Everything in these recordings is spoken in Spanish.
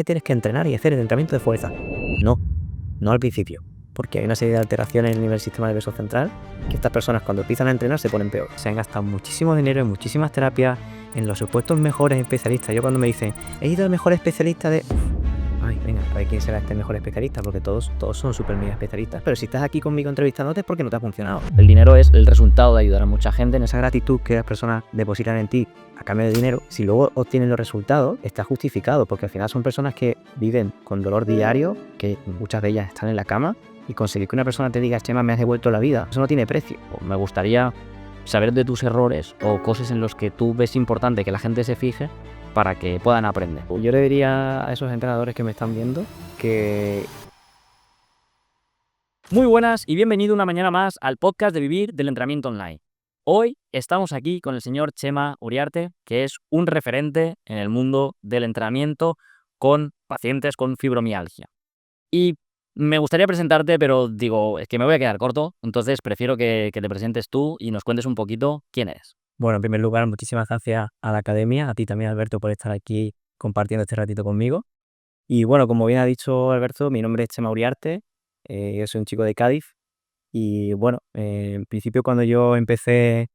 que tienes que entrenar y hacer el entrenamiento de fuerza. No al principio, porque hay una serie de alteraciones en el sistema nervioso central que estas personas cuando empiezan a entrenar se ponen peor. Se han gastado muchísimo dinero en muchísimas terapias, en los supuestos mejores especialistas. Yo cuando me dicen, he ido al mejor especialista de... Ay, venga, a ver quién será este mejor especialista, porque todos son súper mega especialistas. Pero si estás aquí conmigo entrevistándote es porque no te ha funcionado. El dinero es el resultado de ayudar a mucha gente en esa gratitud que las personas depositan en ti a cambio de dinero. Si luego obtienen los resultados, está justificado, porque al final son personas que viven con dolor diario, que muchas de ellas están en la cama, y conseguir que una persona te diga, Chema, me has devuelto la vida, eso no tiene precio. Me gustaría saber de tus errores o cosas en los que tú ves importante que la gente se fije para que puedan aprender. Yo le diría a esos entrenadores que me están viendo que... Muy buenas y bienvenido una mañana más al podcast de Vivir del Entrenamiento Online. Hoy estamos aquí con el señor Chema Uriarte, que es un referente en el mundo del entrenamiento con pacientes con fibromialgia. Y me gustaría presentarte, pero digo, es que me voy a quedar corto, entonces prefiero que te presentes tú y nos cuentes un poquito quién eres. Bueno, en primer lugar, muchísimas gracias a la academia, a ti también, Alberto, por estar aquí compartiendo este ratito conmigo. Y bueno, como bien ha dicho Alberto, mi nombre es Chema Uriarte, yo soy un chico de Cádiz. Y bueno, en principio cuando yo empecé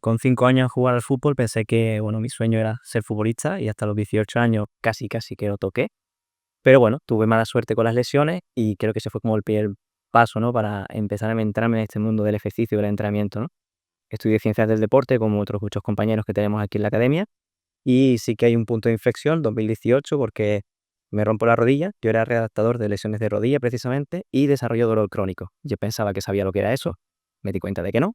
con 5 años a jugar al fútbol, pensé que bueno, mi sueño era ser futbolista y hasta los 18 años casi que lo toqué. Pero bueno, tuve mala suerte con las lesiones y creo que ese fue como el primer paso, ¿no? Para empezar a adentrarme en este mundo del ejercicio y del entrenamiento, ¿no? Estudié ciencias del deporte como otros muchos compañeros que tenemos aquí en la academia y sí que hay un punto de inflexión, 2018, porque me rompo la rodilla. Yo era redactador de lesiones de rodilla precisamente y desarrollo dolor crónico. Yo pensaba que sabía lo que era eso, me di cuenta de que no.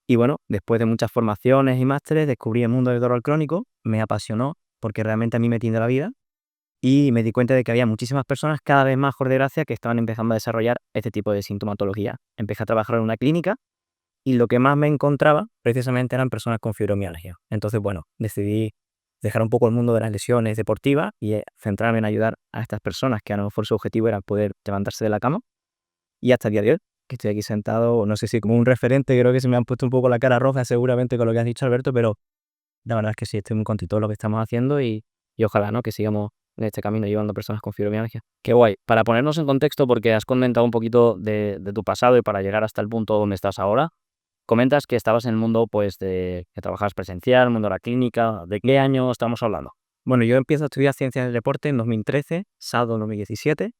Y bueno, después de muchas formaciones y másteres descubrí el mundo del dolor crónico, me apasionó porque realmente a mí me tiende la vida y me di cuenta de que había muchísimas personas cada vez más, por desgracia, que estaban empezando a desarrollar este tipo de sintomatología. Empecé a trabajar en una clínica y lo que más me encontraba precisamente eran personas con fibromialgia. Entonces, bueno, decidí dejar un poco el mundo de las lesiones deportivas y centrarme en ayudar a estas personas que a lo mejor su objetivo era poder levantarse de la cama. Y hasta el día de hoy, que estoy aquí sentado, no sé si como un referente, creo que se me han puesto un poco la cara roja seguramente con lo que has dicho, Alberto, pero la verdad es que sí, estoy muy contento de lo que estamos haciendo y ojalá, ¿no?, que sigamos en este camino llevando personas con fibromialgia. Qué guay. Para ponernos en contexto, porque has comentado un poquito de tu pasado y para llegar hasta el punto donde estás ahora, comentas que estabas en el mundo, pues, de que trabajabas presencial, el mundo de la clínica. ¿De qué año estamos hablando? Bueno, yo empiezo a estudiar ciencias del deporte en 2013, saldo en 2017.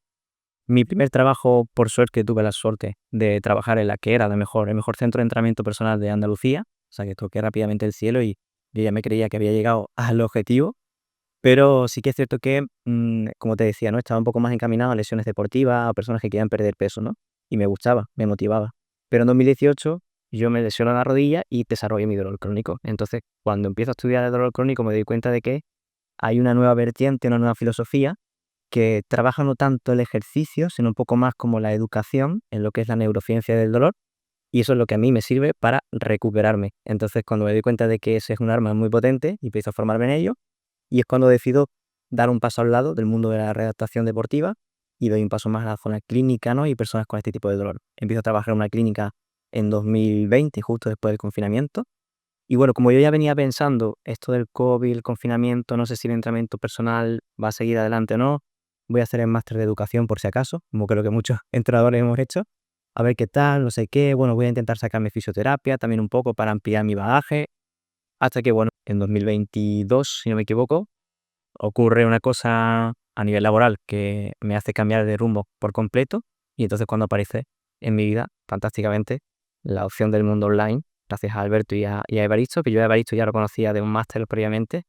Mi primer trabajo, por suerte, tuve la suerte de trabajar en la que era el mejor centro de entrenamiento personal de Andalucía. O sea, que toqué rápidamente el cielo y yo ya me creía que había llegado al objetivo. Pero sí que es cierto que, como te decía, ¿no?, estaba un poco más encaminado a lesiones deportivas, a personas que querían perder peso, ¿no? Y me gustaba, me motivaba. Pero en 2018 yo me lesiono la rodilla y desarrollé mi dolor crónico. Entonces, cuando empiezo a estudiar el dolor crónico me doy cuenta de que hay una nueva vertiente, una nueva filosofía que trabaja no tanto el ejercicio, sino un poco más como la educación en lo que es la neurociencia del dolor. Y eso es lo que a mí me sirve para recuperarme. Entonces, cuando me doy cuenta de que ese es un arma muy potente y empiezo a formarme en ello, y es cuando decido dar un paso al lado del mundo de la redactación deportiva y doy un paso más a la zona clínica, ¿no?, y personas con este tipo de dolor. Empiezo a trabajar en una clínica en 2020, justo después del confinamiento. Y bueno, como yo ya venía pensando esto del COVID, el confinamiento, no sé si el entrenamiento personal va a seguir adelante o no, voy a hacer el máster de educación por si acaso, como creo que muchos entrenadores hemos hecho, a ver qué tal, no sé qué. Bueno, voy a intentar sacarme fisioterapia también un poco para ampliar mi bagaje, hasta que, bueno, en 2022, si no me equivoco, ocurre una cosa a nivel laboral que me hace cambiar de rumbo por completo y entonces cuando aparece en mi vida, fantásticamente, la opción del mundo online, gracias a Alberto y a Evaristo, que yo a Evaristo ya lo conocía de un máster previamente,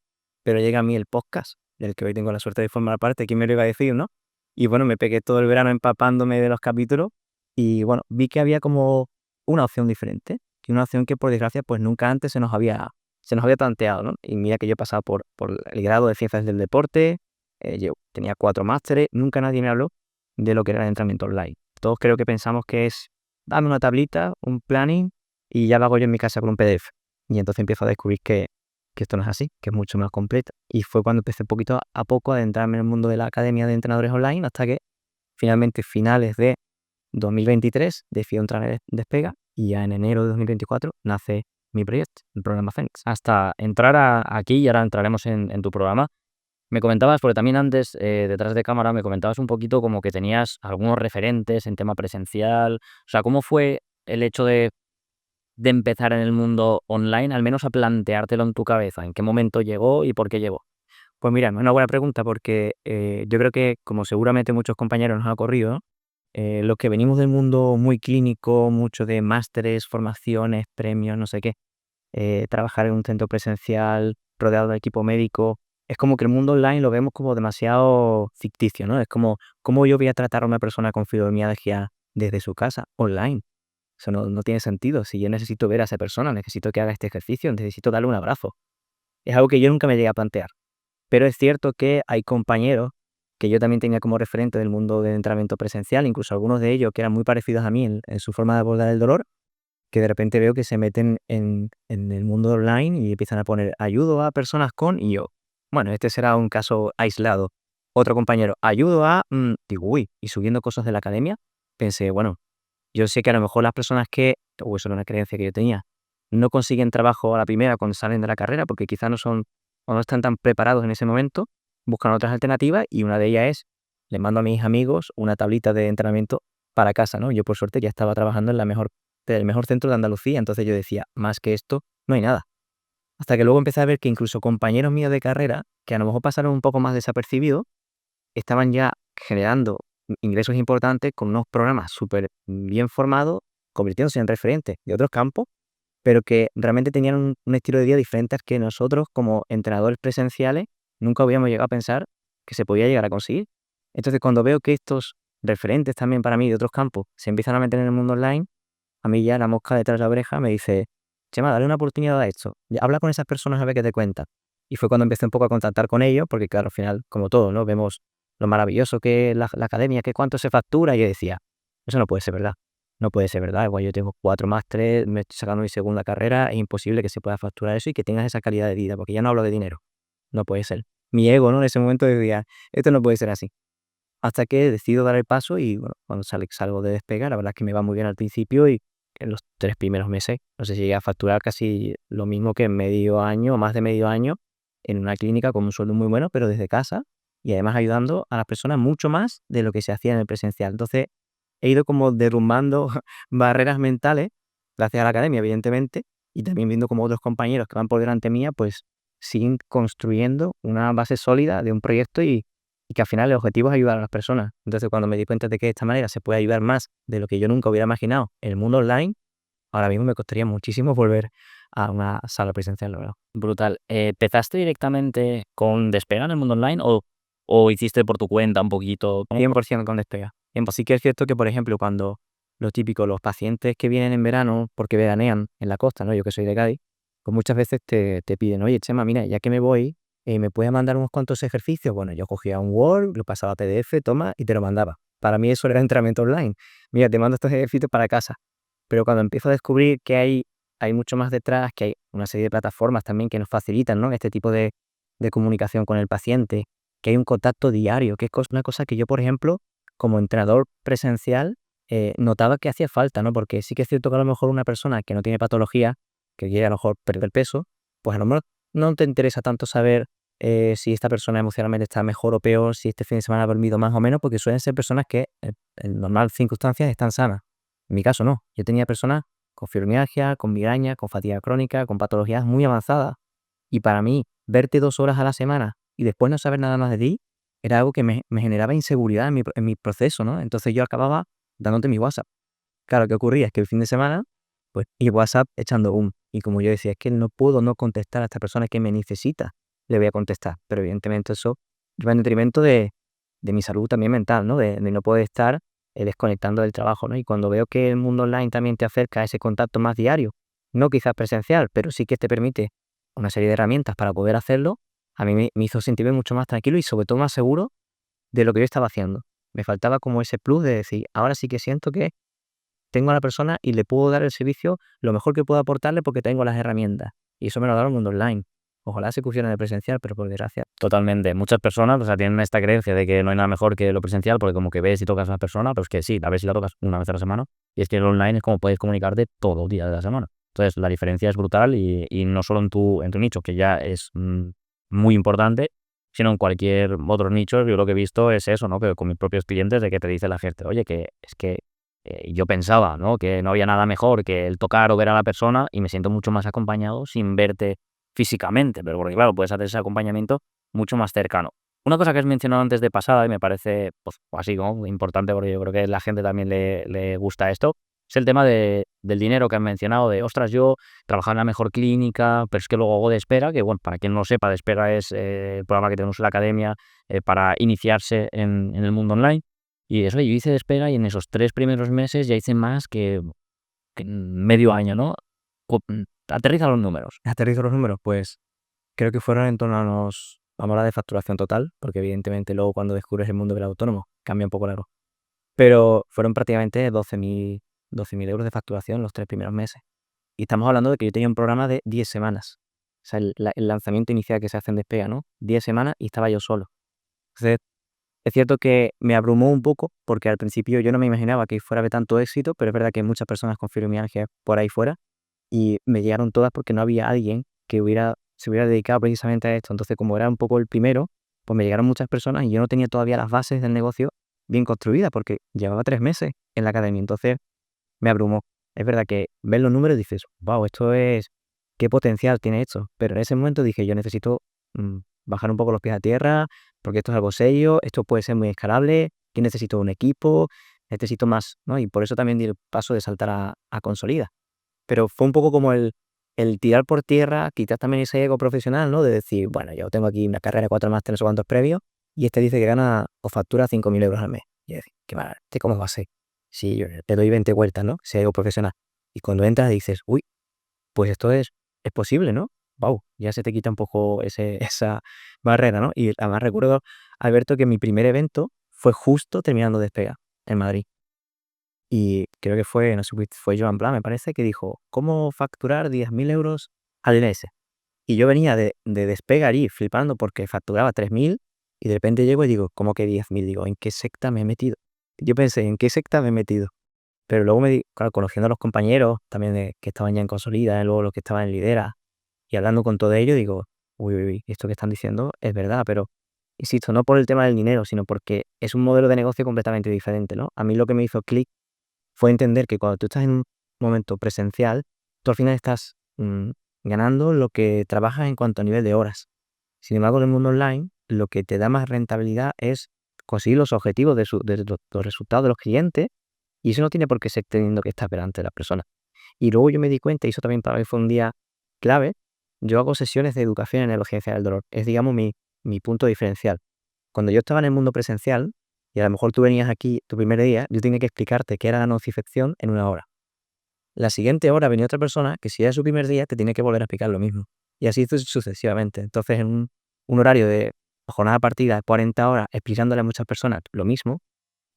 pero llega a mí el podcast, del que hoy tengo la suerte de formar parte, ¿quién me lo iba a decir, no? Y bueno, me pegué todo el verano empapándome de los capítulos y bueno, vi que había como una opción diferente, que una opción que por desgracia pues nunca antes se nos había planteado, ¿no? Y mira que yo he pasado por el grado de ciencias del deporte, yo tenía 4 másteres, nunca nadie me habló de lo que era el entrenamiento online. Todos creo que pensamos que es dame una tablita, un planning y ya lo hago yo en mi casa con un PDF. Y entonces empiezo a descubrir que esto no es así, que es mucho más completo. Y fue cuando empecé poquito a poco a adentrarme en el mundo de la academia de entrenadores online hasta que finalmente, finales de 2023, decido entrar en Despega y ya en enero de 2024 nace mi proyecto, el programa Fénix. Hasta entrar aquí, y ahora entraremos en tu programa, Me comentabas, porque también antes, detrás de cámara, me comentabas un poquito como que tenías algunos referentes en tema presencial. O sea, ¿cómo fue el hecho de empezar en el mundo online, al menos a planteártelo en tu cabeza? ¿En qué momento llegó y por qué llegó? Pues mira, es una buena pregunta porque yo creo que, como seguramente muchos compañeros nos ha ocurrido, los que venimos del mundo muy clínico, mucho de másteres, formaciones, premios, no sé qué, trabajar en un centro presencial rodeado de equipo médico, es como que el mundo online lo vemos como demasiado ficticio, ¿no? Es como, ¿cómo yo voy a tratar a una persona con fibromialgia desde su casa, online? Eso no tiene sentido. Si yo necesito ver a esa persona, necesito que haga este ejercicio, necesito darle un abrazo. Es algo que yo nunca me llegué a plantear. Pero es cierto que hay compañeros que yo también tenía como referente del mundo del entrenamiento presencial, incluso algunos de ellos que eran muy parecidos a mí en su forma de abordar el dolor, que de repente veo que se meten en el mundo online y empiezan a poner ayudo a personas con, y yo, bueno, este será un caso aislado. Otro compañero, ayudo a, digo, uy, y subiendo cosas de la academia, pensé, bueno, yo sé que a lo mejor las personas que, o eso era una creencia que yo tenía, no consiguen trabajo a la primera cuando salen de la carrera porque quizás no son o no están tan preparados en ese momento, buscan otras alternativas y una de ellas es, le mando a mis amigos una tablita de entrenamiento para casa, ¿no? Yo por suerte ya estaba trabajando en el mejor centro de Andalucía, entonces yo decía, más que esto, no hay nada. Hasta que luego empecé a ver que incluso compañeros míos de carrera, que a lo mejor pasaron un poco más desapercibidos, estaban ya generando ingresos importantes con unos programas súper bien formados, convirtiéndose en referentes de otros campos, pero que realmente tenían un estilo de vida diferente al que nosotros, como entrenadores presenciales, nunca habíamos llegado a pensar que se podía llegar a conseguir. Entonces, cuando veo que estos referentes también para mí de otros campos se empiezan a meter en el mundo online, a mí ya la mosca detrás de la oreja me dice, Chema, dale una oportunidad a esto, habla con esas personas a ver qué te cuentan. Y fue cuando empecé un poco a contactar con ellos, porque claro, al final, como todo, ¿no? Vemos lo maravilloso que es la academia, que cuánto se factura, y yo decía, eso no puede ser verdad. No puede ser verdad. Igual yo tengo 4 másteres, me estoy sacando mi segunda carrera, es imposible que se pueda facturar eso y que tengas esa calidad de vida, porque ya no hablo de dinero. No puede ser. Mi ego, ¿no? En ese momento decía, esto no puede ser así. Hasta que decido dar el paso y, bueno, cuando salgo de Despega, la verdad es que me va muy bien al principio y en los 3 primeros meses, no sé si llegué a facturar casi lo mismo que en medio año, o más de medio año, en una clínica con un sueldo muy bueno, pero desde casa y además ayudando a las personas mucho más de lo que se hacía en el presencial. Entonces, he ido como derrumbando barreras mentales, gracias a la academia, evidentemente, y también viendo como otros compañeros que van por delante mía, pues siguen construyendo una base sólida de un proyecto y que al final el objetivo es ayudar a las personas. Entonces, cuando me di cuenta de que de esta manera se puede ayudar más de lo que yo nunca hubiera imaginado en el mundo online, ahora mismo me costaría muchísimo volver a una sala presencial, la verdad. Brutal. ¿Empezaste directamente con Despega en el mundo online o hiciste por tu cuenta un poquito? 100% con Despega. Sí que es cierto que, por ejemplo, cuando lo típico, los pacientes que vienen en verano porque veranean en la costa, ¿no? Yo que soy de Cádiz, pues muchas veces te piden, oye, Chema, mira, ya que me voy, ¿me puedes mandar unos cuantos ejercicios? Bueno, yo cogía un Word, lo pasaba a PDF, toma, y te lo mandaba. Para mí eso era entrenamiento online. Mira, te mando estos ejercicios para casa. Pero cuando empiezo a descubrir que hay mucho más detrás, que hay una serie de plataformas también que nos facilitan, ¿no? Este tipo de comunicación con el paciente, que hay un contacto diario, que es una cosa que yo, por ejemplo, como entrenador presencial, notaba que hacía falta, ¿no? Porque sí que es cierto que a lo mejor una persona que no tiene patología, que quiere a lo mejor perder peso, pues a lo mejor no te interesa tanto saber si esta persona emocionalmente está mejor o peor, si este fin de semana ha dormido más o menos, porque suelen ser personas que en normal circunstancias están sanas. En mi caso no. Yo tenía personas con fibromialgia, con migraña, con fatiga crónica, con patologías muy avanzadas. Y para mí, verte 2 horas a la semana y después no saber nada más de ti, era algo que me generaba inseguridad en mi proceso, ¿no? Entonces yo acababa dándote mi WhatsApp. Claro, ¿qué ocurría? Es que el fin de semana, pues, y WhatsApp echando y como yo decía, es que no puedo no contestar a esta persona que me necesita, le voy a contestar. Pero evidentemente eso va en detrimento de mi salud también mental, ¿no? De no poder estar desconectando del trabajo, ¿no? Y cuando veo que el mundo online también te acerca a ese contacto más diario, no quizás presencial, pero sí que te permite una serie de herramientas para poder hacerlo, a mí me hizo sentirme mucho más tranquilo y sobre todo más seguro de lo que yo estaba haciendo. Me faltaba como ese plus de decir, ahora sí que siento que tengo a la persona y le puedo dar el servicio lo mejor que puedo aportarle porque tengo las herramientas. Y eso me lo ha dado el mundo online. Ojalá se pusiera en el presencial, pero por desgracia. Totalmente. Muchas personas, o sea, tienen esta creencia de que no hay nada mejor que lo presencial porque como que ves y tocas a la persona, pero es que sí, a ver si la tocas una vez a la semana. Y es que el online es como puedes comunicarte todo el día de la semana. Entonces, la diferencia es brutal y no solo en tu nicho, que ya es muy importante, sino en cualquier otro nicho. Yo lo que he visto es eso, ¿no? Que con mis propios clientes, de que te dice la gente, oye, que es que yo pensaba, ¿no? Que no había nada mejor que el tocar o ver a la persona y me siento mucho más acompañado sin verte físicamente, pero porque claro, puedes hacer ese acompañamiento mucho más cercano. Una cosa que has mencionado antes de pasada y me parece, pues, así, ¿no? Importante, porque yo creo que a la gente también le gusta esto, es el tema del dinero que has mencionado, de, ostras, yo trabajaba en la mejor clínica, pero es que luego hago de espera, que bueno, para quien no lo sepa, de espera es el programa que tenemos en la academia para iniciarse en el mundo online. Y eso, yo hice de espera y en esos 3 primeros meses ya hice más que en medio año, ¿no? Aterriza los números. Aterrizo los números, pues creo que fueron en torno a unos, vamos a hablar de facturación total, porque evidentemente luego cuando descubres el mundo del autónomo cambia un poco la cosa. Pero fueron prácticamente 12.000 euros de facturación los 3 primeros meses. Y estamos hablando de que yo tenía un programa de 10 semanas. O sea, el lanzamiento inicial que se hace en Despega, ¿no? 10 semanas y estaba yo solo. Entonces, es cierto que me abrumó un poco, porque al principio yo no me imaginaba que fuera de tanto éxito, pero es verdad que hay muchas personas con fibromialgia por ahí fuera, y me llegaron todas porque no había alguien que se hubiera dedicado precisamente a esto. Entonces, como era un poco el primero, pues me llegaron muchas personas y yo no tenía todavía las bases del negocio bien construidas, porque llevaba 3 meses en la academia. Entonces, me abrumó. Es verdad que ves los números y dices, wow, qué potencial tiene esto. Pero en ese momento dije, yo necesito bajar un poco los pies a tierra, porque esto es algo serio, esto puede ser muy escalable, yo necesito un equipo, necesito más, ¿no? Y por eso también di el paso de saltar a Consolida. Pero fue un poco como el tirar por tierra, quizás también ese ego profesional, ¿no? De decir, bueno, yo tengo aquí una carrera de 4 másteres, no sé cuántos previos, y este dice que gana o factura 5.000 euros al mes. Y yo decía, qué mal, ¿este cómo va a ser? Sí, yo te doy 20 vueltas, ¿no? Ese ego profesional. Y cuando entras dices, uy, pues esto es posible, ¿no? Wow, ya se te quita un poco esa barrera, ¿no? Y además recuerdo, Alberto, que mi primer evento fue justo terminando Despega en Madrid. Y creo que fue, no sé, fue Joan Blas, me parece, que dijo, ¿cómo facturar 10.000 euros al mes? Y yo venía de Despegar y flipando porque facturaba 3.000 y de repente llego y digo, ¿cómo que 10.000? Digo, ¿en qué secta me he metido? Yo pensé, ¿en qué secta me he metido? Pero luego claro, conociendo a los compañeros también que estaban ya en Consolida, luego los que estaban en Lidera, y hablando con todo ello, digo, uy, uy, uy, esto que están diciendo es verdad, pero insisto, no por el tema del dinero, sino porque es un modelo de negocio completamente diferente, ¿no? A mí lo que me hizo clic fue entender que cuando tú estás en un momento presencial, tú al final estás ganando lo que trabajas en cuanto a nivel de horas. Sin embargo, en el mundo online, lo que te da más rentabilidad es conseguir los objetivos de los resultados de los clientes, y eso no tiene por qué ser teniendo que estar delante de la persona. Y luego yo me di cuenta, y eso también para mí fue un día clave, yo hago sesiones de educación en neurociencia del dolor. Es, digamos, mi punto diferencial. Cuando yo estaba en el mundo presencial, y a lo mejor tú venías aquí tu primer día, yo tenía que explicarte qué era la nocifección en una hora. La siguiente hora venía otra persona que si era su primer día te tenía que volver a explicar lo mismo. Y así sucesivamente. Entonces, en un horario de jornada partida de 40 horas explicándole a muchas personas lo mismo,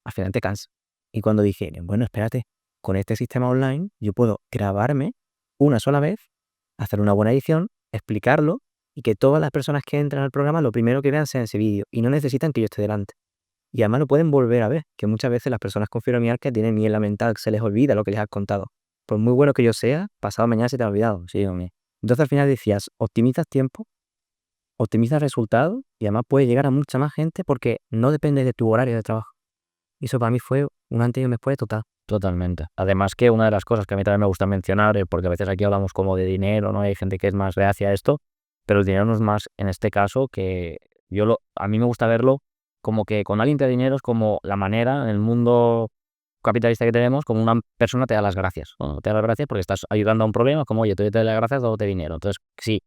al final te cansas. Y cuando dije, bueno, espérate, con este sistema online yo puedo grabarme una sola vez, hacer una buena edición, explicarlo y que todas las personas que entran al programa lo primero que vean sea ese vídeo y no necesitan que yo esté delante. Y además lo pueden volver a ver, que muchas veces las personas con fibromialgia tienen miedo mental, se les olvida lo que les has contado. Por muy bueno que yo sea, pasado mañana se te ha olvidado. Sí, hombre. Entonces al final decías, optimizas tiempo, optimizas resultados y además puedes llegar a mucha más gente porque no depende de tu horario de trabajo. Y eso para mí fue un antes y un después total. Totalmente. Además que una de las cosas que a mí también me gusta mencionar, porque a veces aquí hablamos como de dinero, ¿no? Hay gente que es más reacia a esto, pero el dinero no es más en este caso que a mí me gusta verlo como que con alguien te da dinero es como la manera en el mundo capitalista que tenemos, como una persona te da las gracias. Bueno, te da las gracias porque estás ayudando a un problema, como oye, te doy las gracias, dándote dinero. Entonces, sí,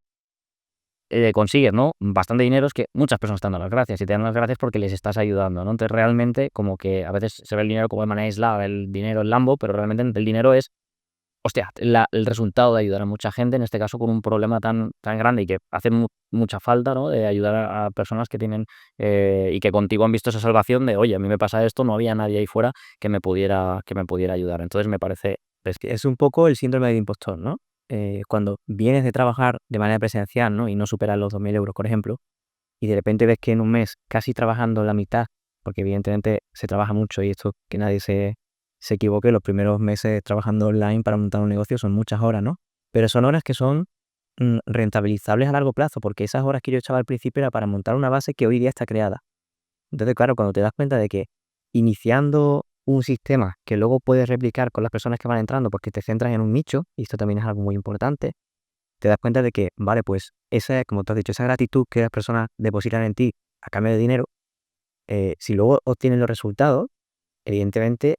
consigues, ¿no? Bastante dinero, es que muchas personas te dan las gracias y te dan las gracias porque les estás ayudando, ¿no? Entonces, realmente, como que a veces se ve el dinero como de manera aislada, el dinero el Lambo, pero realmente el dinero es, hostia, el resultado de ayudar a mucha gente, en este caso con un problema tan grande y que hace mucha falta, ¿no? De ayudar a personas que tienen y que contigo han visto esa salvación de, oye, a mí me pasa esto, no había nadie ahí fuera que me pudiera ayudar. Entonces, me parece, Es un poco el síndrome del impostor, ¿no? Cuando vienes de trabajar de manera presencial, ¿no? Y no superas los 2.000 euros, por ejemplo, y de repente ves que en un mes, casi trabajando la mitad, porque evidentemente se trabaja mucho y esto que nadie se equivoque, los primeros meses trabajando online para montar un negocio son muchas horas, ¿no? Pero son horas que son rentabilizables a largo plazo, porque esas horas que yo echaba al principio era para montar una base que hoy día está creada. Entonces, claro, cuando te das cuenta de que iniciando un sistema que luego puedes replicar con las personas que van entrando porque te centras en un nicho, y esto también es algo muy importante, te das cuenta de que, vale, pues esa, como tú has dicho, esa gratitud que las personas depositan en ti a cambio de dinero, si luego obtienen los resultados, evidentemente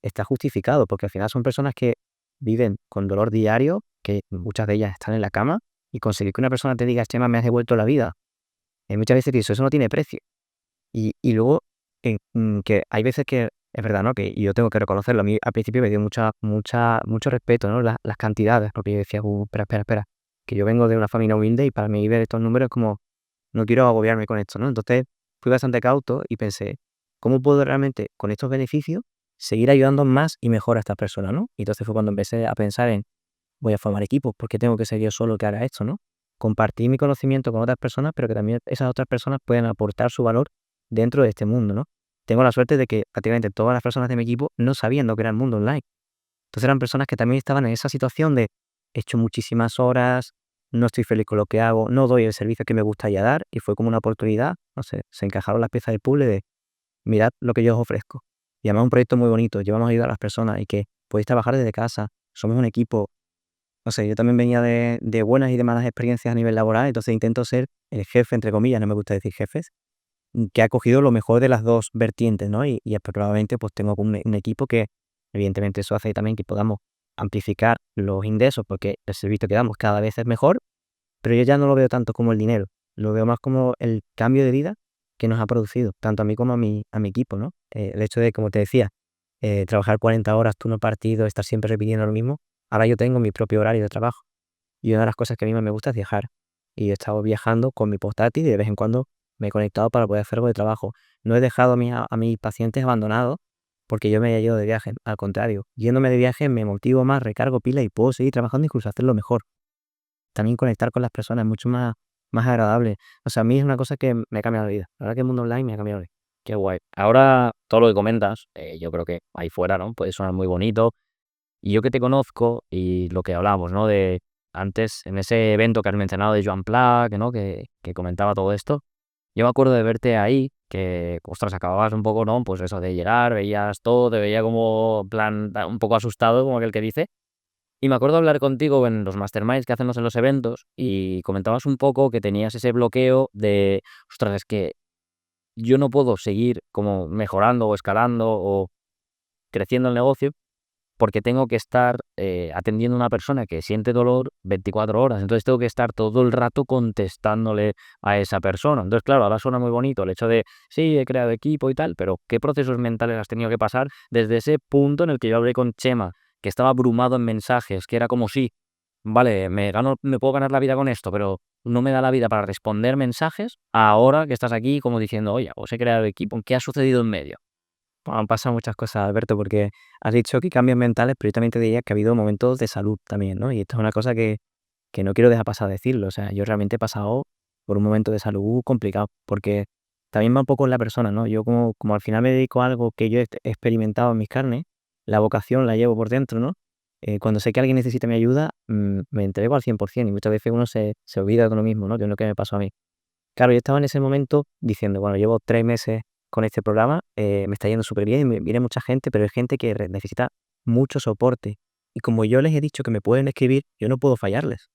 está justificado, porque al final son personas que viven con dolor diario, que muchas de ellas están en la cama, y conseguir que una persona te diga, Chema, me has devuelto la vida, muchas veces pienso, eso no tiene precio. Y luego, que hay veces que es verdad, ¿no? Que yo tengo que reconocerlo. A mí al principio me dio mucho respeto, ¿no? Las cantidades, porque yo decía, espera, que yo vengo de una familia humilde y para mí ver estos números es como, no quiero agobiarme con esto, ¿no? Entonces fui bastante cauto y pensé, ¿cómo puedo realmente, con estos beneficios, seguir ayudando más y mejor a estas personas, ¿no? Y entonces fue cuando empecé a pensar en, voy a formar equipos, ¿por qué tengo que ser yo solo el que haga esto, ¿no? Compartir mi conocimiento con otras personas, pero que también esas otras personas puedan aportar su valor dentro de este mundo, ¿no? Tengo la suerte de que prácticamente todas las personas de mi equipo no sabían lo que era el mundo online. Entonces eran personas que también estaban en esa situación de he hecho muchísimas horas, no estoy feliz con lo que hago, no doy el servicio que me gustaría dar y fue como una oportunidad, no sé, se encajaron las piezas del puzzle de mirad lo que yo os ofrezco. Y además un proyecto muy bonito, llevamos a ayudar a las personas y que podéis trabajar desde casa, somos un equipo, no sé, yo también venía de buenas y de malas experiencias a nivel laboral, entonces intento ser el jefe, entre comillas, no me gusta decir jefes, que ha cogido lo mejor de las dos vertientes, ¿no? Y probablemente pues tengo un equipo que evidentemente eso hace también que podamos amplificar los ingresos porque el servicio que damos cada vez es mejor, pero yo ya no lo veo tanto como el dinero, lo veo más como el cambio de vida que nos ha producido, tanto a mí como a mi equipo, ¿no? El hecho de, como te decía, trabajar 40 horas, turno partido, estar siempre repitiendo lo mismo, ahora yo tengo mi propio horario de trabajo y una de las cosas que a mí más me gusta es viajar y he estado viajando con mi portátil y de vez en cuando me he conectado para poder hacer algo de trabajo. No he dejado a mis pacientes abandonados porque yo me haya ido de viaje, al contrario, yéndome de viaje me motivo más, recargo pila y puedo seguir trabajando e incluso hacerlo mejor. También conectar con las personas es mucho más agradable. O sea, a mí es una cosa que me ha cambiado la vida. La verdad que el mundo online me ha cambiado la vida. Qué guay. Ahora, todo lo que comentas, yo creo que ahí fuera, ¿no? Puede sonar muy bonito. Y yo que te conozco y lo que hablamos, ¿no? De antes, en ese evento que has mencionado de Joan Plac, ¿no? Que comentaba todo esto. Yo me acuerdo de verte ahí, que, ostras, acababas un poco, ¿no? Pues eso, de llegar, veías todo, te veía como, en plan, un poco asustado, como aquel que dice. Y me acuerdo hablar contigo en los masterminds que hacemos en los eventos y comentabas un poco que tenías ese bloqueo de, ostras, es que yo no puedo seguir como mejorando o escalando o creciendo el negocio porque tengo que estar atendiendo a una persona que siente dolor 24 horas. Entonces tengo que estar todo el rato contestándole a esa persona. Entonces, claro, ahora suena muy bonito el hecho de, sí, he creado equipo y tal, pero ¿qué procesos mentales has tenido que pasar desde ese punto en el que yo hablé con Chema, que estaba abrumado en mensajes, que era como sí, vale, me puedo ganar la vida con esto, pero no me da la vida para responder mensajes, ahora que estás aquí como diciendo, oye, os he creado equipo, ¿qué ha sucedido en medio? Han pasado muchas cosas, Alberto, porque has dicho que cambios mentales, pero yo también te diría que ha habido momentos de salud también, ¿no? Y esto es una cosa que no quiero dejar pasar de decirlo. O sea, yo realmente he pasado por un momento de salud complicado, porque también va un poco en la persona, ¿no? Yo como al final me dedico a algo que yo he experimentado en mis carnes, la vocación la llevo por dentro, ¿no? Cuando sé que alguien necesita mi ayuda, me entrego al 100% y muchas veces uno se olvida de uno mismo, ¿no? Que es lo que me pasó a mí. Claro, yo estaba en ese momento diciendo, bueno, llevo 3 meses con este programa, me está yendo súper bien y me viene mucha gente, pero es gente que necesita mucho soporte. Y como yo les he dicho que me pueden escribir, yo no puedo fallarles.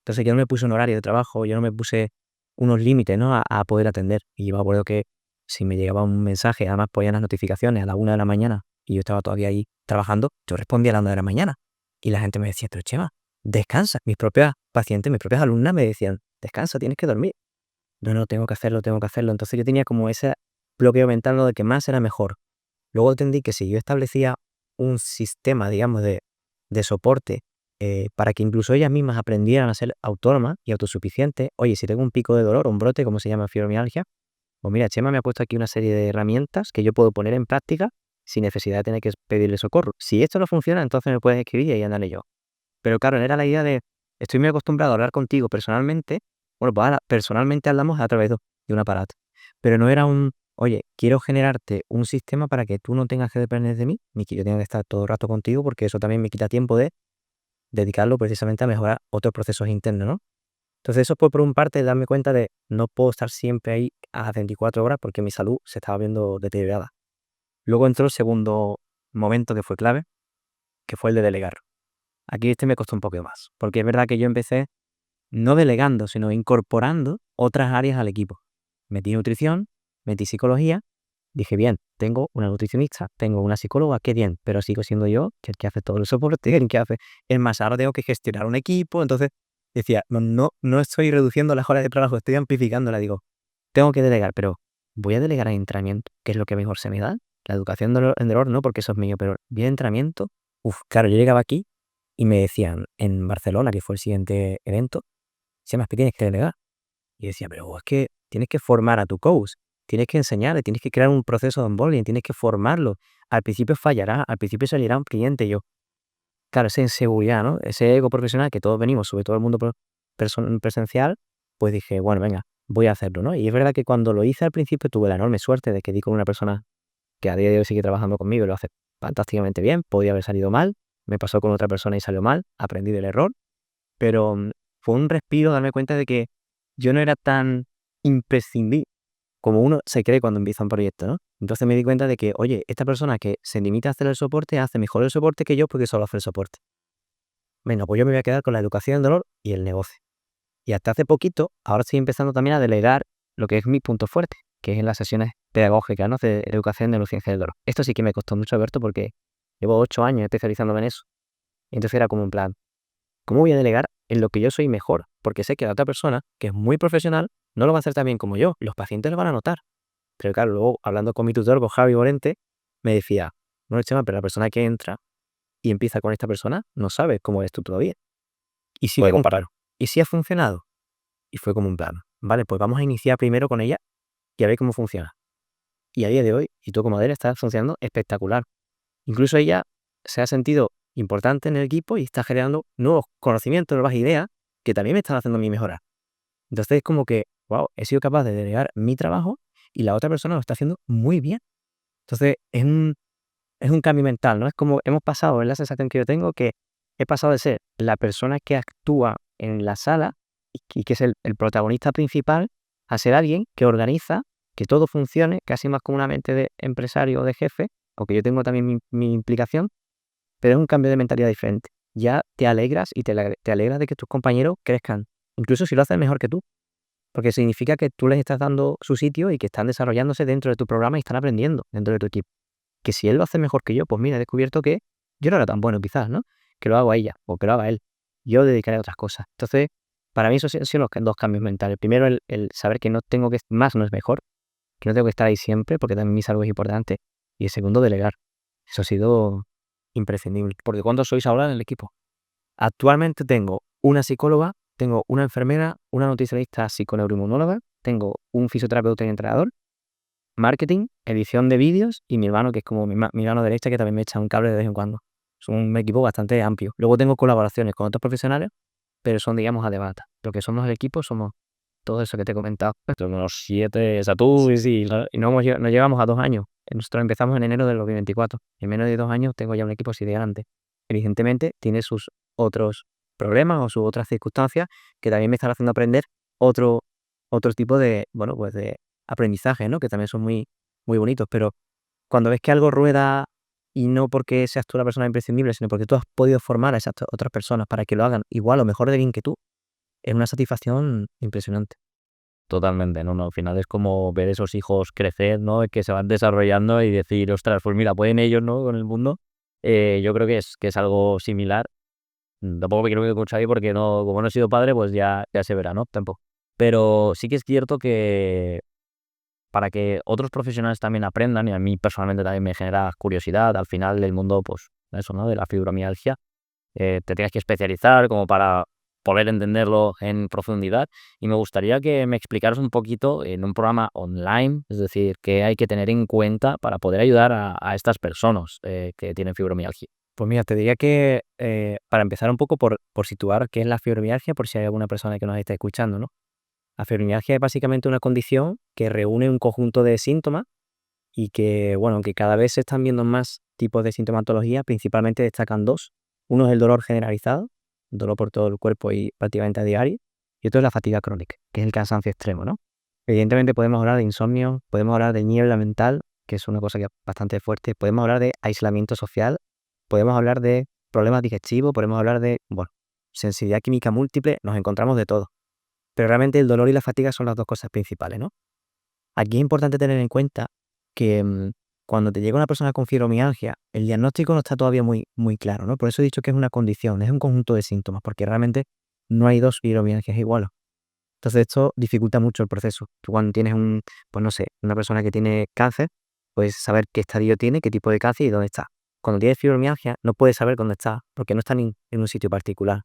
Entonces yo no me puse un horario de trabajo, yo no me puse unos límites, ¿no? A poder atender. Y yo me acuerdo que si me llegaba un mensaje, además ponían las notificaciones a la 1 de la mañana y yo estaba todavía ahí trabajando, yo respondía a la 1 de la mañana. Y la gente me decía, pero Chema, descansa. Mis propias pacientes, mis propias alumnas me decían, descansa, tienes que dormir. No, no, tengo que hacerlo, tengo que hacerlo. Entonces yo tenía como ese bloqueo mental, ¿no? De que más era mejor. Luego entendí que si yo establecía un sistema, digamos, de soporte para que incluso ellas mismas aprendieran a ser autónomas y autosuficientes, oye, si tengo un pico de dolor, un brote, como se llama fibromialgia, pues mira, Chema me ha puesto aquí una serie de herramientas que yo puedo poner en práctica sin necesidad de tener que pedirle socorro. Si esto no funciona, entonces me puedes escribir y ahí andaré yo. Pero claro, era la idea de, estoy muy acostumbrado a hablar contigo personalmente, bueno, pues ahora personalmente hablamos a través de un aparato, pero no era oye, quiero generarte un sistema para que tú no tengas que depender de mí, ni que yo tenga que estar todo el rato contigo, porque eso también me quita tiempo de dedicarlo precisamente a mejorar otros procesos internos, ¿no? Entonces eso fue por un parte darme cuenta de no puedo estar siempre ahí a 24 horas porque mi salud se estaba viendo deteriorada. Luego entró el segundo momento que fue clave, que fue el de delegar. Aquí me costó un poco más, porque es verdad que yo empecé no delegando, sino incorporando otras áreas al equipo. Metí nutrición, metí psicología, dije, bien, tengo una nutricionista, tengo una psicóloga, qué bien, pero sigo siendo yo que el que hace todo el soporte, el que hace el más, ahora tengo que gestionar un equipo, entonces decía, no estoy reduciendo las horas de trabajo, estoy amplificándola, digo, tengo que delegar, pero voy a delegar en entrenamiento, que es lo que mejor se me da, la educación del error no, porque eso es mío, pero bien entrenamiento, claro, yo llegaba aquí y me decían, en Barcelona, que fue el siguiente evento, se me tienes que delegar. Y decía, pero es que tienes que formar a tu coach, tienes que enseñarle, tienes que crear un proceso de onboarding, tienes que formarlo. Al principio fallará, al principio salirá un cliente. Y yo, claro, esa inseguridad, ¿no? Ese ego profesional que todos venimos, sobre todo el mundo presencial, pues dije, bueno, venga, voy a hacerlo, ¿no? Y es verdad que cuando lo hice al principio tuve la enorme suerte de que di con una persona que a día de hoy sigue trabajando conmigo y lo hace fantásticamente bien, podía haber salido mal, me pasó con otra persona y salió mal, aprendí del error, pero fue un respiro darme cuenta de que yo no era tan imprescindible como uno se cree cuando empieza un proyecto, ¿no? Entonces me di cuenta de que, oye, esta persona que se limita a hacer el soporte hace mejor el soporte que yo porque solo hace el soporte. Bueno, pues yo me voy a quedar con la educación del dolor y el negocio. Y hasta hace poquito, ahora estoy empezando también a delegar lo que es mi punto fuerte, que es en las sesiones pedagógicas, ¿no? De educación de neurociencia del dolor. Esto sí que me costó mucho, Alberto, porque llevo 8 años especializándome en eso. Y entonces era como un plan, ¿cómo voy a delegar en lo que yo soy mejor? Porque sé que la otra persona, que es muy profesional, no lo va a hacer tan bien como yo. Los pacientes lo van a notar. Pero claro, luego hablando con mi tutor, con Javi Borente, me decía, bueno, Chema, pero la persona que entra y empieza con esta persona no sabe cómo eres tú todavía. Y si puede comparar. Y si ha funcionado. Y fue como un plan, vale, pues vamos a iniciar primero con ella y a ver cómo funciona. Y a día de hoy, y tú como Adele, está funcionando espectacular. Incluso ella se ha sentido importante en el equipo y está generando nuevos conocimientos, nuevas ideas que también me están haciendo a mí mejorar. Entonces es como que, wow, he sido capaz de delegar mi trabajo y la otra persona lo está haciendo muy bien. Entonces es un cambio mental, ¿no? Es como hemos pasado, es la sensación que yo tengo, que he pasado de ser la persona que actúa en la sala y que es el protagonista principal a ser alguien que organiza que todo funcione, casi más como una mente de empresario o de jefe, aunque yo tengo también mi implicación, pero es un cambio de mentalidad diferente. Ya te alegras y te alegras de que tus compañeros crezcan, incluso si lo hacen mejor que tú, porque significa que tú les estás dando su sitio y que están desarrollándose dentro de tu programa y están aprendiendo dentro de tu equipo. Que si él lo hace mejor que yo, pues mira, he descubierto que yo no era tan bueno quizás, ¿no? Que lo hago a ella o que lo haga él. Yo dedicaré a otras cosas. Entonces, para mí esos han sido los dos cambios mentales. Primero, el saber que no tengo que, más no es mejor, que no tengo que estar ahí siempre, porque también mi salud es importante. Y el segundo, delegar. Eso ha sido imprescindible. Porque ¿cuántos sois ahora en el equipo? Actualmente tengo una psicóloga, tengo una enfermera, una nutricionista psiconeuroinmunóloga, tengo un fisioterapeuta y entrenador, marketing, edición de vídeos y mi hermano, que es como mi mano derecha, que también me echa un cable de vez en cuando. Es un equipo bastante amplio. Luego tengo colaboraciones con otros profesionales, pero son, digamos, a demanda. Lo que somos el equipo somos todo eso que te he comentado. Somos unos 7, o sea, tú y sí, y no llegamos a 2 años. Nosotros empezamos en enero del 2024. En menos de 2 años tengo ya un equipo así de grande. Evidentemente tiene sus otros problemas o sus otras circunstancias que también me están haciendo aprender otro, otro tipo de, bueno, pues de aprendizaje, ¿no? Que también son muy, muy bonitos. Pero cuando ves que algo rueda y no porque seas tú la persona imprescindible, sino porque tú has podido formar a esas otras personas para que lo hagan igual o mejor de bien que tú, es una satisfacción impresionante. Totalmente, no, no, al final es como ver esos hijos crecer, ¿no? Que se van desarrollando y decir, ostras, pues mira, pueden ellos, ¿no? Con el mundo. Yo creo que es algo similar. Tampoco me quiero ir con Xavi porque no, como no he sido padre, pues ya se verá, ¿no? Tampoco. Pero sí que es cierto que para que otros profesionales también aprendan, y a mí personalmente también me genera curiosidad, al final el mundo, pues, eso, ¿no? De la fibromialgia, te tienes que especializar como para poder entenderlo en profundidad. Y me gustaría que me explicaras un poquito en un programa online, es decir, qué hay que tener en cuenta para poder ayudar a estas personas que tienen fibromialgia. Pues mira, te diría que para empezar un poco por situar qué es la fibromialgia, por si hay alguna persona que nos está escuchando, ¿no? La fibromialgia es básicamente una condición que reúne un conjunto de síntomas y que, bueno, que cada vez se están viendo más tipos de sintomatología, principalmente destacan dos. Uno es el dolor generalizado, dolor por todo el cuerpo y prácticamente a diario. y otro es la fatiga crónica, que es el cansancio extremo, ¿no? Evidentemente podemos hablar de insomnio, podemos hablar de niebla mental, que es una cosa que es bastante fuerte, podemos hablar de aislamiento social, podemos hablar de problemas digestivos, podemos hablar de, bueno, sensibilidad química múltiple, nos encontramos de todo. Pero realmente el dolor y la fatiga son las dos cosas principales, ¿no? Aquí es importante tener en cuenta que cuando te llega una persona con fibromialgia, el diagnóstico no está todavía muy, muy claro, ¿no? Por eso he dicho que es una condición, es un conjunto de síntomas, porque realmente no hay dos fibromialgias iguales. Entonces esto dificulta mucho el proceso. Tú cuando tienes pues no sé, una persona que tiene cáncer, puedes saber qué estadio tiene, qué tipo de cáncer y dónde está. Cuando tienes fibromialgia, no puedes saber dónde está, porque no está en un sitio particular.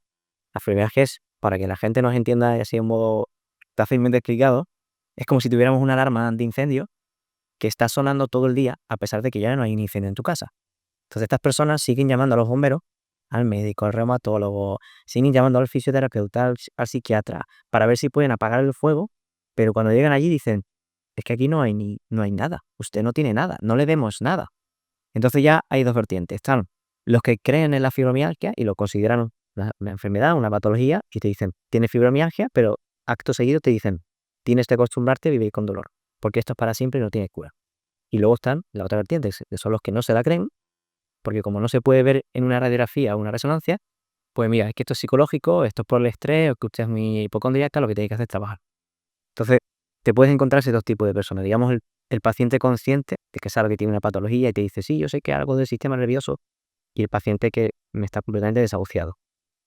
La fibromialgia es, para que la gente nos entienda así de un modo fácilmente explicado, es como si tuviéramos una alarma de incendio que está sonando todo el día a pesar de que ya no hay un incendio en tu casa. Entonces estas personas siguen llamando a los bomberos, al médico, al reumatólogo, siguen llamando al fisioterapeuta, al psiquiatra, para ver si pueden apagar el fuego, pero cuando llegan allí dicen, es que aquí no hay nada, usted no tiene nada, no le vemos nada. Entonces ya hay dos vertientes. Están los que creen en la fibromialgia y lo consideran una enfermedad, una patología, y te dicen, tienes fibromialgia, pero acto seguido te dicen, tienes que acostumbrarte a vivir con dolor, porque esto es para siempre y no tiene cura. Y luego están la otra vertiente, que son los que no se la creen, porque como no se puede ver en una radiografía o una resonancia, pues mira, es que esto es psicológico, esto es por el estrés, o que usted es muy hipocondríaca, lo que tiene que hacer es trabajar. Entonces, te puedes encontrar ese dos tipos de personas. Digamos, el paciente consciente, de que sabe que tiene una patología y te dice, sí, yo sé que algo del sistema nervioso, y el paciente que me está completamente desahuciado.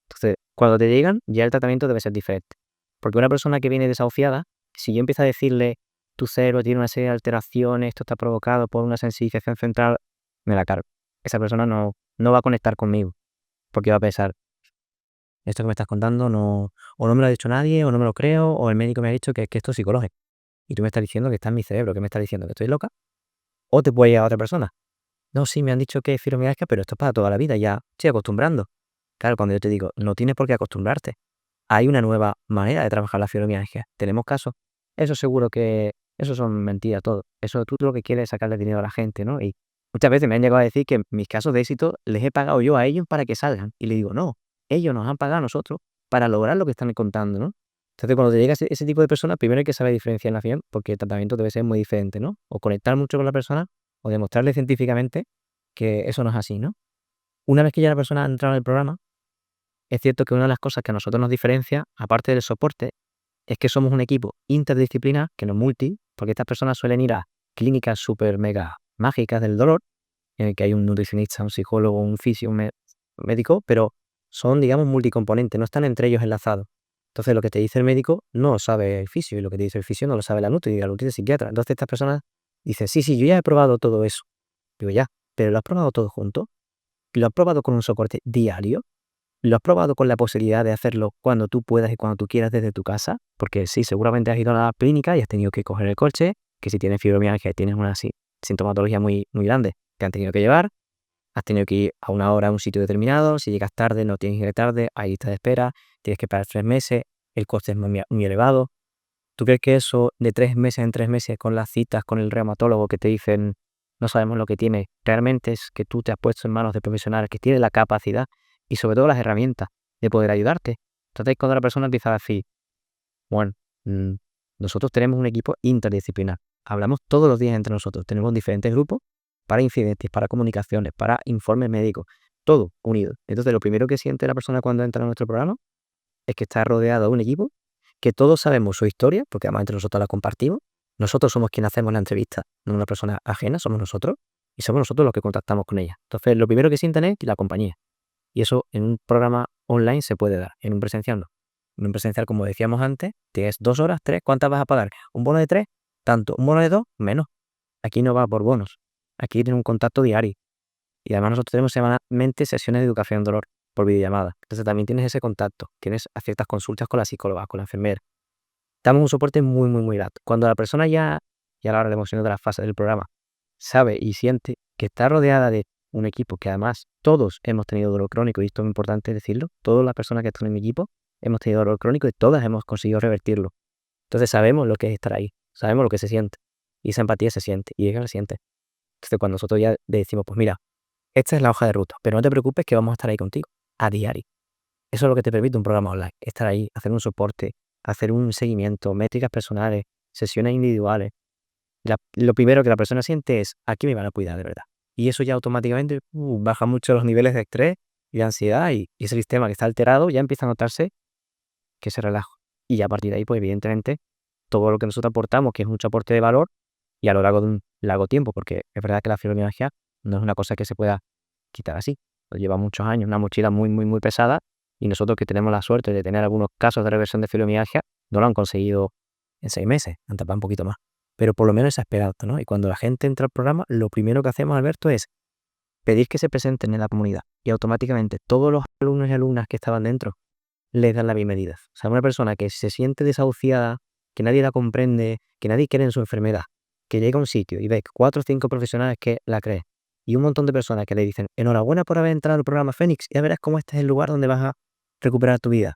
Entonces, cuando te llegan, ya el tratamiento debe ser diferente. Porque una persona que viene desahuciada, si yo empiezo a decirle, tu cerebro tiene una serie de alteraciones, esto está provocado por una sensibilización central, me la cargo. Esa persona no va a conectar conmigo, porque va a pensar, esto que me estás contando o no me lo ha dicho nadie, o no me lo creo, o el médico me ha dicho que esto es psicológico. Y tú me estás diciendo que está en mi cerebro, que me estás diciendo que estoy loca, o te puede llegar a otra persona. No, sí, me han dicho que es fibromialgia, pero esto es para toda la vida, ya estoy acostumbrando. Claro, cuando yo te digo, no tienes por qué acostumbrarte. Hay una nueva manera de trabajar la fibromialgia. Tenemos casos. Eso seguro que eso son mentiras todo. Eso tú lo que quieres es sacarle dinero a la gente, ¿no? Y muchas veces me han llegado a decir que mis casos de éxito les he pagado yo a ellos para que salgan. Y le digo, no, ellos nos han pagado a nosotros para lograr lo que están contando, ¿no? Entonces, cuando te llega ese tipo de personas, primero hay que saber diferenciar la FIAM, porque el tratamiento debe ser muy diferente, ¿no? O conectar mucho con la persona, o demostrarle científicamente que eso no es así, ¿no? Una vez que ya la persona ha entrado en el programa, es cierto que una de las cosas que a nosotros nos diferencia, aparte del soporte, es que somos un equipo interdisciplinar, que no es multi, porque estas personas suelen ir a clínicas súper mega mágicas del dolor, en el que hay un nutricionista, un psicólogo, un fisio, un médico, pero son, digamos, multicomponentes, no están entre ellos enlazados. Entonces, lo que te dice el médico no lo sabe el fisio, y lo que te dice el fisio no lo sabe la nutri, y la nutri el psiquiatra. Entonces, estas personas dicen, sí, yo ya he probado todo eso. Digo, ya, pero ¿lo has probado todo junto? ¿Lo has probado con un soporte diario? ¿Lo has probado con la posibilidad de hacerlo cuando tú puedas y cuando tú quieras desde tu casa? Porque sí, seguramente has ido a la clínica y has tenido que coger el coche, que si tienes fibromialgia y tienes una sintomatología muy, muy grande, te han tenido que llevar, has tenido que ir a una hora a un sitio determinado, si llegas tarde no tienes que ir tarde, hay lista de espera, tienes que esperar 3 meses, el coste es muy, muy elevado. ¿Tú crees que eso de 3 meses en 3 meses con las citas con el reumatólogo que te dicen no sabemos lo que tiene, realmente es que tú te has puesto en manos de profesionales que tienen la capacidad y sobre todo las herramientas de poder ayudarte? Entonces cuando la persona empieza a decir, bueno, mm, nosotros tenemos un equipo interdisciplinar, hablamos todos los días entre nosotros, tenemos diferentes grupos para incidentes, para comunicaciones, para informes médicos, todo unido. Entonces lo primero que siente la persona cuando entra a nuestro programa es que está rodeado de un equipo que todos sabemos su historia, porque además entre nosotros la compartimos. Nosotros somos quienes hacemos la entrevista, no una persona ajena, somos nosotros, y somos nosotros los que contactamos con ella. Entonces, lo primero que sienten es la compañía. Y eso en un programa online se puede dar, en un presencial no. En un presencial, como decíamos antes, tienes 2 horas, 3, ¿cuántas vas a pagar? ¿Un bono de 3? Tanto. ¿Un bono de 2? Menos. Aquí no va por bonos. Aquí tiene un contacto diario. Y además nosotros tenemos semanalmente sesiones de educación en dolor por videollamada. Entonces también tienes ese contacto, tienes ciertas consultas con la psicóloga, con la enfermera. Damos un soporte muy, muy, muy grato. Cuando la persona ya, y a la hora de emociones de la fase del programa, sabe y siente que está rodeada de un equipo que además todos hemos tenido dolor crónico, y esto es importante decirlo, todas las personas que están en mi equipo hemos tenido dolor crónico y todas hemos conseguido revertirlo. Entonces sabemos lo que es estar ahí, sabemos lo que se siente, y esa empatía se siente, y ella la siente. Entonces cuando nosotros ya le decimos, pues mira, esta es la hoja de ruta, pero no te preocupes que vamos a estar ahí contigo, a diario. Eso es lo que te permite un programa online, estar ahí, hacer un soporte, hacer un seguimiento, métricas personales, sesiones individuales, lo primero que la persona siente es, aquí me van a cuidar de verdad. Y eso ya automáticamente baja mucho los niveles de estrés y de ansiedad y ese sistema que está alterado ya empieza a notarse que se relaja. Y ya a partir de ahí, pues evidentemente, todo lo que nosotros aportamos, que es mucho aporte de valor, y a lo largo de un largo tiempo, porque es verdad que la fibromialgia no es una cosa que se pueda quitar así. Lleva muchos años, una mochila muy, muy, muy pesada, y nosotros que tenemos la suerte de tener algunos casos de reversión de fibromialgia, no lo han conseguido en 6 meses, han tardado un poquito más. Pero por lo menos esa esperanza, ¿no? Y cuando la gente entra al programa, lo primero que hacemos, Alberto, es pedir que se presenten en la comunidad. Y automáticamente todos los alumnos y alumnas que estaban dentro les dan la bienvenida. O sea, una persona que se siente desahuciada, que nadie la comprende, que nadie quiere en su enfermedad, que llega a un sitio y ve 4 o 5 profesionales que la creen y un montón de personas que le dicen enhorabuena por haber entrado al programa Fénix, ya verás cómo este es el lugar donde vas a recuperar tu vida.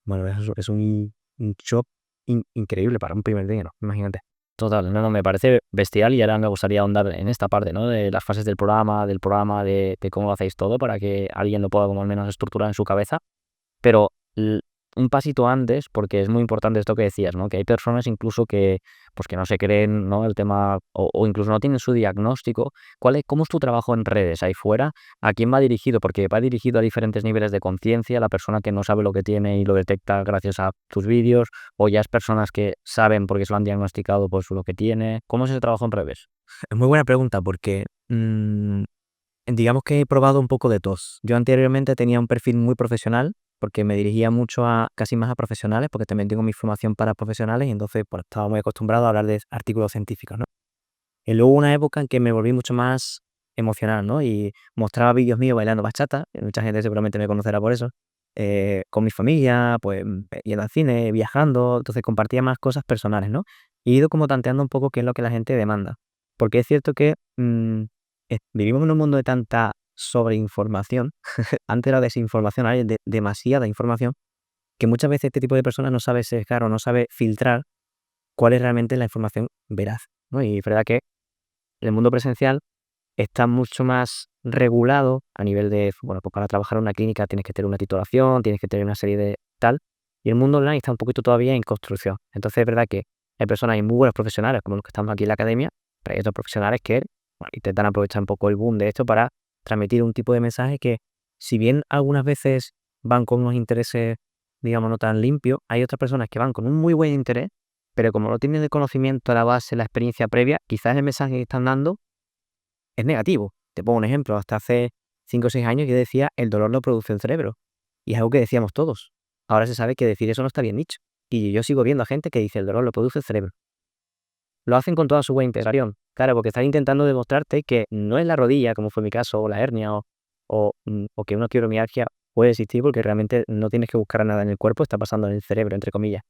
Bueno, eso es un shock increíble para un primer día, ¿no? Imagínate. Total, no, me parece bestial y ahora me gustaría ahondar en esta parte, ¿no? De las fases del programa, de cómo lo hacéis todo para que alguien lo pueda como al menos estructurar en su cabeza. Pero un pasito antes, porque es muy importante esto que decías, ¿no? Que hay personas incluso que, pues que no se creen, ¿no? El tema, o incluso no tienen su diagnóstico. ¿Cómo es tu trabajo en redes ahí fuera? ¿A quién va dirigido? Porque va dirigido a diferentes niveles de conciencia, la persona que no sabe lo que tiene y lo detecta gracias a tus vídeos, o ya es personas que saben porque se lo han diagnosticado pues lo que tiene. ¿Cómo es ese trabajo en redes? Es muy buena pregunta porque digamos que he probado un poco de todos. Yo anteriormente tenía un perfil muy profesional porque me dirigía mucho casi más a profesionales, porque también tengo mi formación para profesionales y entonces pues, estaba muy acostumbrado a hablar de artículos científicos, ¿no? Y luego hubo una época en que me volví mucho más emocional, ¿no? Y mostraba vídeos míos bailando bachata, mucha gente seguramente me conocerá por eso, con mi familia, pues yendo al cine, viajando, entonces compartía más cosas personales, ¿no? Y he ido como tanteando un poco qué es lo que la gente demanda. Porque es cierto que vivimos en un mundo de tanta sobreinformación, antes era desinformación, ahora hay demasiada información, que muchas veces este tipo de personas no sabe sesgar o no sabe filtrar cuál es realmente la información veraz, ¿no? Y es verdad que el mundo presencial está mucho más regulado a nivel de, bueno, pues para trabajar en una clínica tienes que tener una titulación, tienes que tener una serie de tal, y el mundo online está un poquito todavía en construcción. Entonces es verdad que hay personas, hay muy buenos profesionales, como los que estamos aquí en la academia, pero hay otros profesionales que bueno, intentan aprovechar un poco el boom de esto para transmitir un tipo de mensaje que, si bien algunas veces van con unos intereses, digamos, no tan limpios, hay otras personas que van con un muy buen interés, pero como no tienen el conocimiento, la base, la experiencia previa, quizás el mensaje que están dando es negativo. Te pongo un ejemplo, hasta hace 5 o 6 años yo decía el dolor lo produce el cerebro, y es algo que decíamos todos. Ahora se sabe que decir eso no está bien dicho, y yo sigo viendo a gente que dice el dolor lo produce el cerebro. Lo hacen con toda su buena intención, claro, porque están intentando demostrarte que no es la rodilla, como fue mi caso, o la hernia, o que una fibromialgia puede existir, porque realmente no tienes que buscar nada en el cuerpo, está pasando en el cerebro, entre comillas.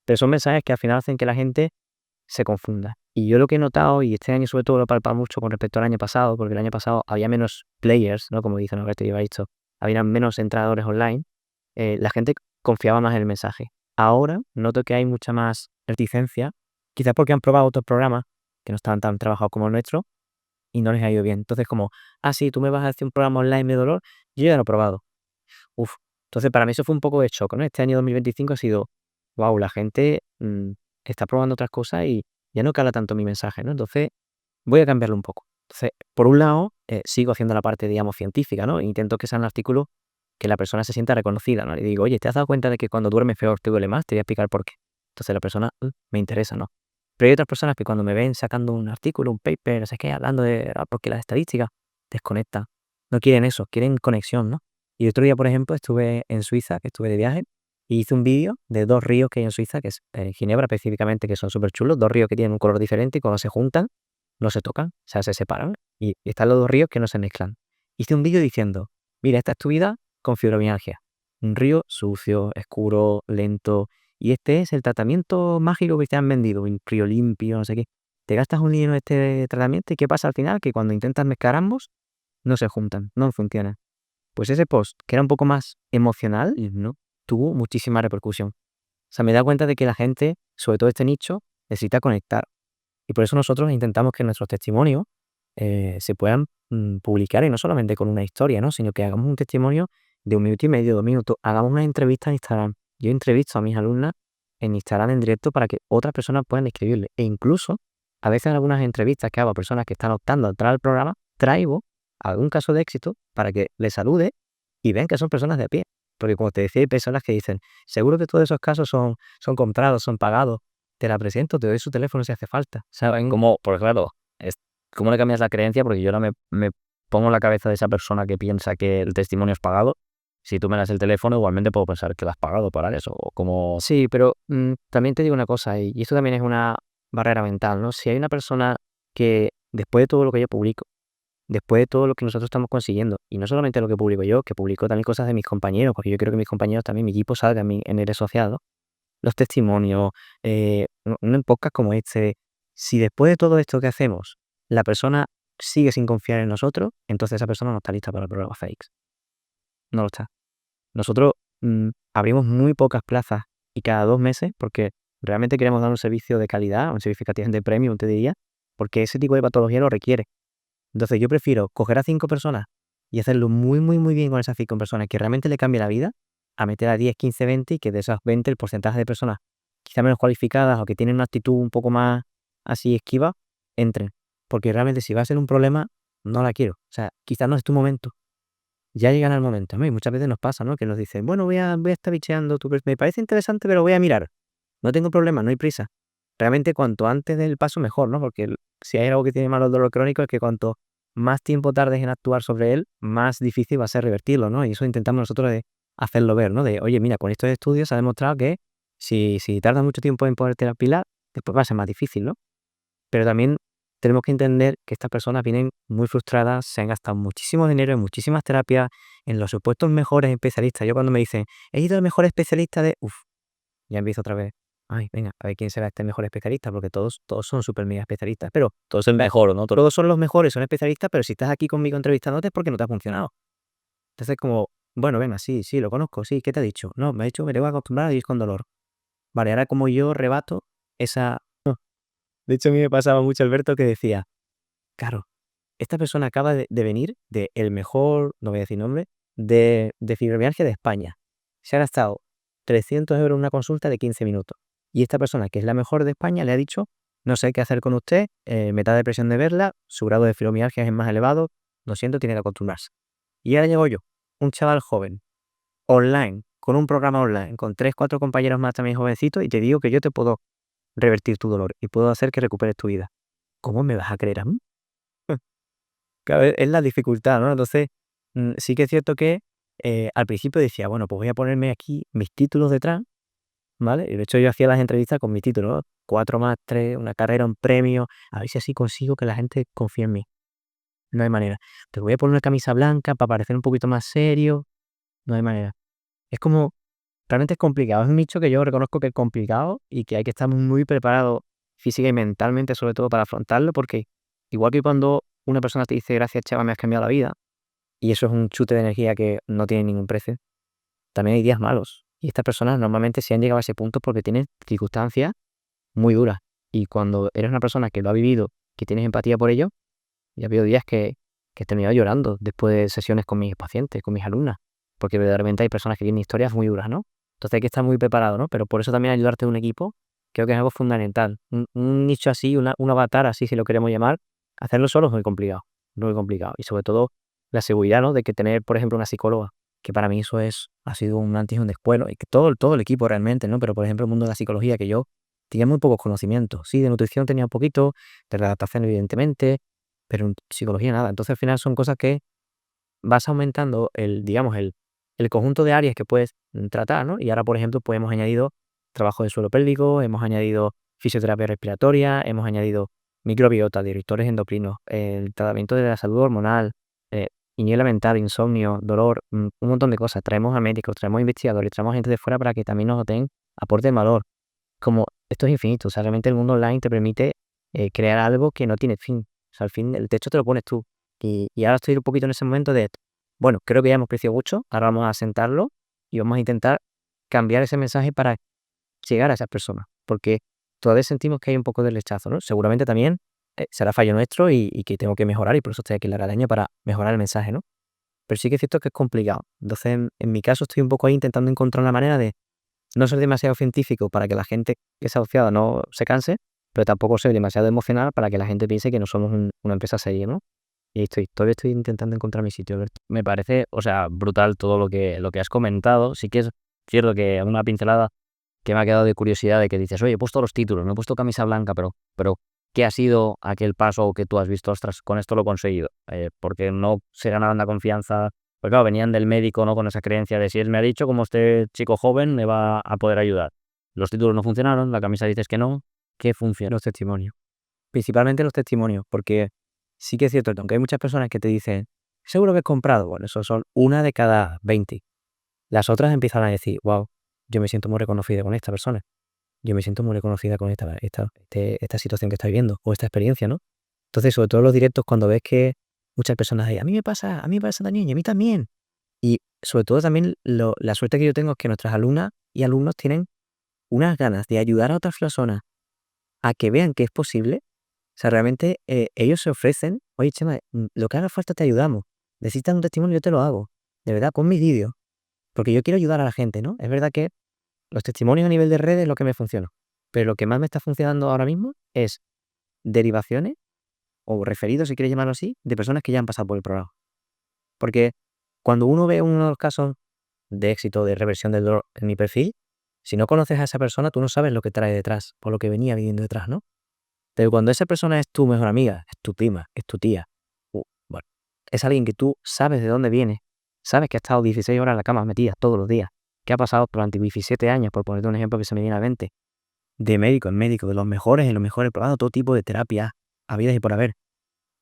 Pero son mensajes que al final hacen que la gente se confunda. Y yo lo que he notado, y este año sobre todo lo he palpado mucho con respecto al año pasado, porque el año pasado había menos players, ¿no? Como dicen, Alberto y dicho, había menos entrenadores online, la gente confiaba más en el mensaje. Ahora noto que hay mucha más reticencia, quizás porque han probado otros programas que no estaban tan trabajados como el nuestro y no les ha ido bien. Entonces como, sí, tú me vas a hacer un programa online de dolor, yo ya lo he probado. Uf. Entonces para mí eso fue un poco de shock, ¿no? Este año 2025 ha sido, wow, la gente está probando otras cosas y ya no cala tanto mi mensaje, ¿no? Entonces voy a cambiarlo un poco. Entonces, por un lado, sigo haciendo la parte, digamos, científica, ¿no? Intento que sea un artículo que la persona se sienta reconocida, ¿no? Le digo, oye, ¿te has dado cuenta de que cuando duermes peor te duele más? Te voy a explicar por qué. Entonces la persona, me interesa, ¿no? Pero hay otras personas que cuando me ven sacando un artículo, un paper, no sé qué, hablando de, porque las estadísticas, desconectan. No quieren eso, quieren conexión, ¿no? Y otro día, por ejemplo, estuve en Suiza, que estuve de viaje, y hice un vídeo de 2 ríos que hay en Suiza, que es Ginebra específicamente, que son súper chulos, 2 ríos que tienen un color diferente y cuando se juntan, no se tocan, o sea, se separan y están los 2 ríos que no se mezclan. Hice un vídeo diciendo, mira, esta es tu vida con fibromialgia. Un río sucio, oscuro, lento, y este es el tratamiento mágico que te han vendido, un río limpio, no sé qué. Te gastas un dinero en este tratamiento y ¿qué pasa al final? Que cuando intentas mezclar ambos, no se juntan, no funcionan. Pues ese post, que era un poco más emocional, ¿no? Tuvo muchísima repercusión. O sea, me da cuenta de que la gente, sobre todo este nicho, necesita conectar. Y por eso nosotros intentamos que nuestros testimonios se puedan publicar y no solamente con una historia, ¿no? Sino que hagamos un testimonio de 1 minuto y medio, 2 minutos. Hagamos una entrevista en Instagram. Yo entrevisto a mis alumnas en Instagram en directo para que otras personas puedan escribirle. E incluso, a veces en algunas entrevistas que hago a personas que están optando a entrar al programa, traigo algún caso de éxito para que les salude y vean que son personas de a pie. Porque como te decía, hay personas que dicen, seguro que todos esos casos son comprados, son pagados. Te la presento, te doy su teléfono si hace falta. ¿Saben? Como, por claro, ¿cómo le cambias la creencia? Porque yo ahora me pongo en la cabeza de esa persona que piensa que el testimonio es pagado. Si tú me das el teléfono, igualmente puedo pensar que lo has pagado para eso. O como, Sí, pero también te digo una cosa, y esto también es una barrera mental, ¿no? Si hay una persona que después de todo lo que yo publico, después de todo lo que nosotros estamos consiguiendo, y no solamente lo que publico yo, que publico también cosas de mis compañeros, porque yo quiero que mis compañeros también, mi equipo salga en el asociado, los testimonios, un podcast como este, si después de todo esto que hacemos, la persona sigue sin confiar en nosotros, entonces esa persona no está lista para el programa Fakes. No lo está. Nosotros abrimos muy pocas plazas y cada 2 meses, porque realmente queremos dar un servicio de calidad, un servicio de premium, te diría, porque ese tipo de patología lo requiere. Entonces yo prefiero coger a 5 personas y hacerlo muy, muy, muy bien con esas 5 personas que realmente le cambie la vida, a meter a 10, 15, 20 y que de esas 20 el porcentaje de personas quizá menos cualificadas o que tienen una actitud un poco más así esquiva, entren. Porque realmente si va a ser un problema, no la quiero. O sea, quizás no es tu momento. Ya llegará el momento, ¿no? Y muchas veces nos pasa, ¿no? Que nos dicen, bueno, voy a estar bicheando, me parece interesante, pero voy a mirar. No tengo problema, no hay prisa. Realmente cuanto antes del paso mejor, ¿no? Porque si hay algo que tiene malo el dolor crónico es que cuanto más tiempo tardes en actuar sobre él, más difícil va a ser revertirlo, ¿no? Y eso intentamos nosotros de hacerlo ver, ¿no? De, oye, mira, con estos estudios se ha demostrado que si tardas mucho tiempo en ponerte la pila, después va a ser más difícil, ¿no? Pero también tenemos que entender que estas personas vienen muy frustradas, se han gastado muchísimo dinero en muchísimas terapias, en los supuestos mejores especialistas. Yo cuando me dicen, he ido al mejor especialista de... Uf, ya empiezo otra vez. Ay, venga, a ver quién será este mejor especialista, porque todos son súper mega especialistas. Pero todo es el mejor, ¿no? todos son los mejores, son especialistas, pero si estás aquí conmigo entrevistándote es porque no te ha funcionado. Entonces, como, bueno, venga, sí, lo conozco, sí, ¿qué te ha dicho? No, me ha dicho, me tengo que acostumbrar a vivir con dolor. Vale, ahora como yo rebato esa... De hecho, a mí me pasaba mucho, Alberto, que decía, claro, esta persona acaba de venir de el mejor, no voy a decir nombre, de fibromialgia de España. Se ha gastado 300 € en una consulta de 15 minutos. Y esta persona, que es la mejor de España, le ha dicho, no sé qué hacer con usted, me da depresión de verla, su grado de fibromialgia es más elevado, lo siento, tiene que acostumbrarse. Y ahora llego yo, un chaval joven, online, con un programa online, con 3 4 compañeros más también jovencitos, y te digo que yo te puedo revertir tu dolor y puedo hacer que recuperes tu vida. ¿Cómo me vas a creer a mí? Claro, es la dificultad, ¿no? Entonces, sí que es cierto que al principio decía, bueno, pues voy a ponerme aquí mis títulos detrás, ¿vale? Y de hecho yo hacía las entrevistas con mis títulos, ¿no? 4 másteres, una carrera, un premio, a ver si así consigo que la gente confíe en mí. No hay manera. Te voy a poner una camisa blanca para parecer un poquito más serio, no hay manera. Es como, realmente es complicado, es un nicho que yo reconozco que es complicado y que hay que estar muy preparado física y mentalmente, sobre todo para afrontarlo, porque igual que cuando una persona te dice, gracias, Chava, me has cambiado la vida, y eso es un chute de energía que no tiene ningún precio, también hay días malos. Y estas personas normalmente se han llegado a ese punto porque tienen circunstancias muy duras. Y cuando eres una persona que lo ha vivido, que tienes empatía por ello, ya ha habido días que he terminado llorando después de sesiones con mis pacientes, con mis alumnas, porque verdaderamente hay personas que tienen historias muy duras, ¿no? Entonces hay que estar muy preparado, ¿no? Pero por eso también ayudarte de un equipo, creo que es algo fundamental. Un nicho así, un avatar así, si lo queremos llamar, hacerlo solo es muy complicado, muy complicado. Y sobre todo la seguridad, ¿no? De que tener, por ejemplo, una psicóloga, que para mí eso ha sido un antes y un después, ¿no? Y que todo el equipo realmente, ¿no? Pero por ejemplo, el mundo de la psicología, que yo tenía muy pocos conocimientos. Sí, de nutrición tenía un poquito, de adaptación evidentemente, pero en psicología nada. Entonces al final son cosas que vas aumentando digamos, el conjunto de áreas que puedes tratar, ¿no? Y ahora, por ejemplo, pues hemos añadido trabajo de suelo pélvico, hemos añadido fisioterapia respiratoria, hemos añadido microbiota, directores endocrinos, el tratamiento de la salud hormonal, eh, higiene mental, insomnio, dolor, un montón de cosas. Traemos a médicos, traemos investigadores, traemos gente de fuera para que también nos den aporten valor. Como esto es infinito, o sea, realmente el mundo online te permite crear algo que no tiene fin. O sea, al fin, el techo te lo pones tú. Y ahora estoy un poquito en ese momento de, bueno, creo que ya hemos crecido mucho, ahora vamos a sentarlo y vamos a intentar cambiar ese mensaje para llegar a esas personas, porque todavía sentimos que hay un poco de rechazo, ¿no? Seguramente también será fallo nuestro y que tengo que mejorar y por eso estoy aquí en la academia para mejorar el mensaje, ¿no? Pero sí que es cierto que es complicado. Entonces, en mi caso estoy un poco ahí intentando encontrar una manera de no ser demasiado científico para que la gente que sea asociada no se canse, pero tampoco ser demasiado emocional para que la gente piense que no somos una empresa seria, ¿no? Y todavía estoy intentando encontrar mi sitio, Alberto. Me parece, o sea, brutal todo lo que has comentado. Sí que es cierto que una pincelada que me ha quedado de curiosidad de que dices, oye, he puesto los títulos, no he puesto camisa blanca, pero ¿qué ha sido aquel paso que tú has visto? Ostras, con esto lo he conseguido. Porque no se ganaban la confianza. Pues claro, venían del médico, ¿no? Con esa creencia de si él me ha dicho como este chico joven me va a poder ayudar. Los títulos no funcionaron, la camisa dices que no. ¿Qué funciona? Los testimonios. Principalmente los testimonios, porque sí que es cierto que aunque hay muchas personas que te dicen, seguro que has comprado, bueno, eso son una de cada 20. Las otras empiezan a decir, wow, yo me siento muy reconocida con esta persona. Yo me siento muy reconocida con esta situación que estoy viviendo o esta experiencia, ¿no? Entonces, sobre todo en los directos, cuando ves que muchas personas dicen, a mí me pasa también, y a mí también. Y sobre todo también la suerte que yo tengo es que nuestras alumnas y alumnos tienen unas ganas de ayudar a otras personas a que vean que es posible. O sea, realmente ellos se ofrecen, oye, Chema, lo que haga falta te ayudamos. Necesitas un testimonio, yo te lo hago. De verdad, pon mis vídeos. Porque yo quiero ayudar a la gente, ¿no? Es verdad que los testimonios a nivel de redes es lo que me funciona. Pero lo que más me está funcionando ahora mismo es derivaciones o referidos, si quieres llamarlo así, de personas que ya han pasado por el programa. Porque cuando uno ve uno de los casos de éxito de reversión del dolor en mi perfil, si no conoces a esa persona, tú no sabes lo que trae detrás, por lo que venía viviendo detrás, ¿no? Pero cuando esa persona es tu mejor amiga, es tu prima, es tu tía, bueno, es alguien que tú sabes de dónde viene, sabes que ha estado 16 horas en la cama metida todos los días, que ha pasado durante 17 años, por ponerte un ejemplo que se me viene a la mente, de médico en médico, de los mejores en los mejores, probando todo tipo de terapias habidas y por haber.